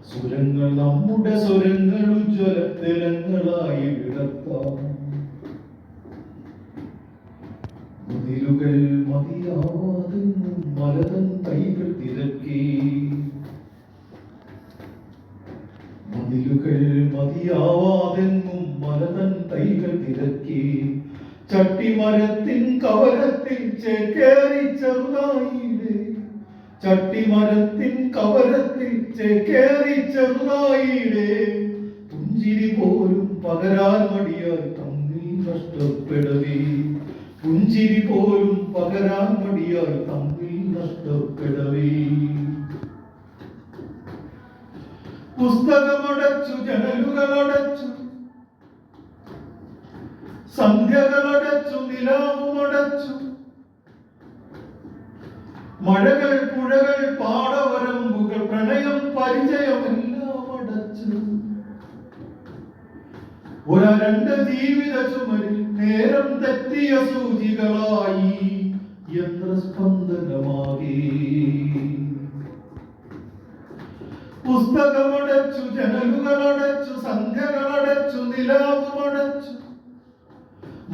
സ്വരങ്ങൾ നമ്മുടെ സ്വരങ്ങൾ ഉജ്ജ്വല തിലങ്ങളായി വിടർത്താം മതിലുകൾ മതിയാവാതെന്നും മലതൻ കൈകൾ തിരക്കി മതിലുകൾ മതിയാവാതെന്നും മലതൻ കൈകൾ തിരക്കി ചട്ടിമരത്തിൻ കവരത്തിൽ ചേക്കേറി ചെറുതായിടെ ചട്ടിമരത്തിൻ കവരത്തിൽ ചേക്കേറി ചെറുതായിടെ പുഞ്ചിരി പോലും പകരാൻ മടിയായി തമ്മിൽ നഷ്ടപ്പെടവേ പുഞ്ചിരി പോലും പകരാൻ മടിയായി തമ്മിൽ നഷ്ടപ്പെടവേ പുസ്തകമടച്ചു ജനലുകളടച്ചു സന്ധ്യകളടച്ചു നിലാവുമടച്ചു മഴകൾ പുഴകൾ പാടവരമ്പുകൾ പ്രണയം പരിചയമെല്ലാം അടച്ചു ഒരണ്ട ജീവിത ചുമരിൽ നേരം തെറ്റിയ സൂചികളായി യന്ത്രസ്പന്ദനമാകി പുസ്തകമടച്ചു, ജനലുകളടച്ചു, സന്ധ്യകളടച്ചു, നിലാവുമടച്ചു,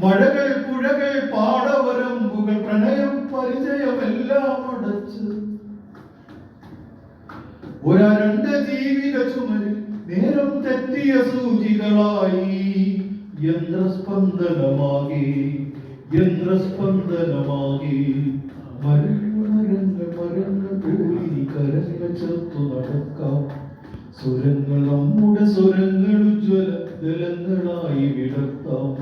മഴകൾ, പുഴകൾ, പാടവരമ്പുകൾ, പ്രണയം, പരിചയമെല്ലാം അടച്ച് ഒരണ്ട ജീവിത ചുമരിൽ നേരം തെറ്റിയ സൂചികളായി യന്ത്രസ്പന്ദനമാകി മരങ്ങൾ പോയി കരങ്ങൾ ചേർത്തു നടക്കാം. സ്വരങ്ങൾ നമ്മുടെ സ്വരങ്ങൾ ഉജ്വല ദലങ്ങളായി വിടർത്താം.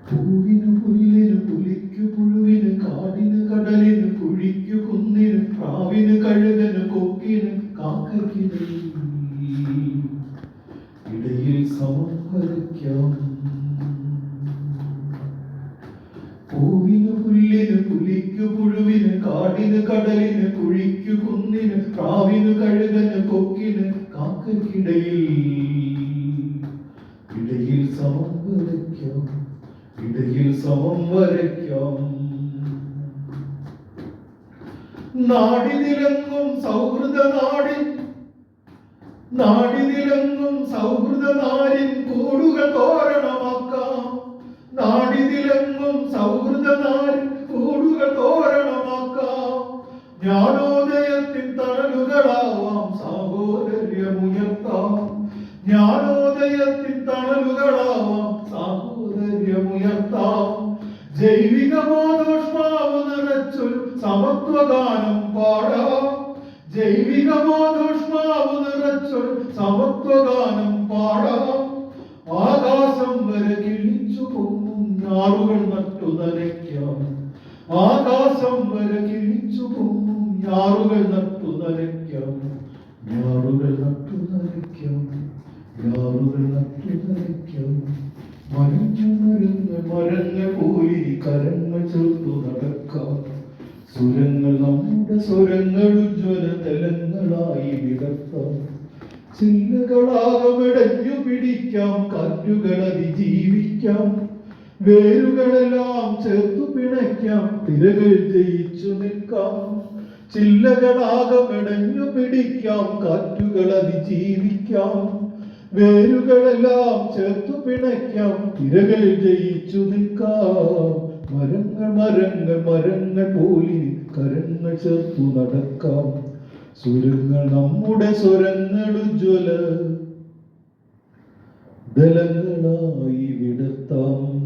പൂവിന്, പുല്ലിന്, പുലിക്കു, പുഴുവിന്, കാടിന്, കടലിന്, കുഴിക്കു, കുന്നിന്, പ്രാവിന്, കഴുകന്, കൊക്കിന്, കാക്കയ്ക്കിടയിൽ സമം വരയ്ക്കാം. പൂവിന്, പുല്ലിന്, പുലിക്കു, പുഴുവിന്, കാടിന്, കടലിന്, കുഴിക്കു, കുന്നിന്, പ്രാവിന്, കഴുകന്, കൊക്കിന്, കാക്കയ്ക്കിടയിൽ സമം വരയ്ക്കാം. നാടിനിലങ്ങും സൗഹൃദ നാടിൻ കൂടുകൾ തോരണമാക്കാം. നാടിനിലങ്ങും സൗഹൃദ നാടിൻ കൂടുകൾ തോരണമാക്കാം. ജ്ഞാനോദയത്തിൻ തണലുകളാവാം, സാഹോദര്യമുയർത്താം. ജ്ഞാനോദയത്തിൻ തണലുകളാവാം, സാഹോദര്യമുയർത്താം. ജൈവിക ബോധോഷ്മാവ് നിറച്ചൊരു സമത്വഗാനം പാടാം. ജൈവിക ബോധോഷ്മാവ് നിറച്ചൊരു സമത്വഗാനം പാടാം. ആകാശം വരെ കിളിച്ചു പൊങ്ങും ഞാറുകൾ നട്ടു നനയ്ക്കാം. ആകാശം വരെ കിളിച്ചു പൊങ്ങും ഞാറുകൾ നട്ടു നനയ്ക്കാം. മരങ്ങൾ പോയി കരങ്ങൾ ചേർത്തു നടക്കാം. സ്വരങ്ങൾ നമ്മുടെ സ്വരങ്ങൾ ഉജ്വല തലങ്ങളായി വിടർത്താം. ചില്ലകളാകമിടഞ്ഞു പിടിക്കാം, കാറ്റുകൾ അതിജീവിക്കാം. വേരുകളെല്ലാം ചേർത്തു പിണയ്ക്കാം, തിരകൾ ജയിച്ചു നിൽക്കാം. ചില്ലകളാകമിടഞ്ഞു പിടിക്കാം, കാറ്റുകൾ അതിജീവിക്കാം. വേരുകളെല്ലാം ചേർത്തു പിണയ്ക്കാം, തിരകൾ ജയിച്ചു നിൽക്കാം. മരങ്ങൾ പോലി കരങ്ങൾ ചേർത്തു നടക്കാം. സ്വരങ്ങൾ നമ്മുടെ സ്വരങ്ങൾ ഉജ്വല ദലങ്ങളായി വിടർത്താം.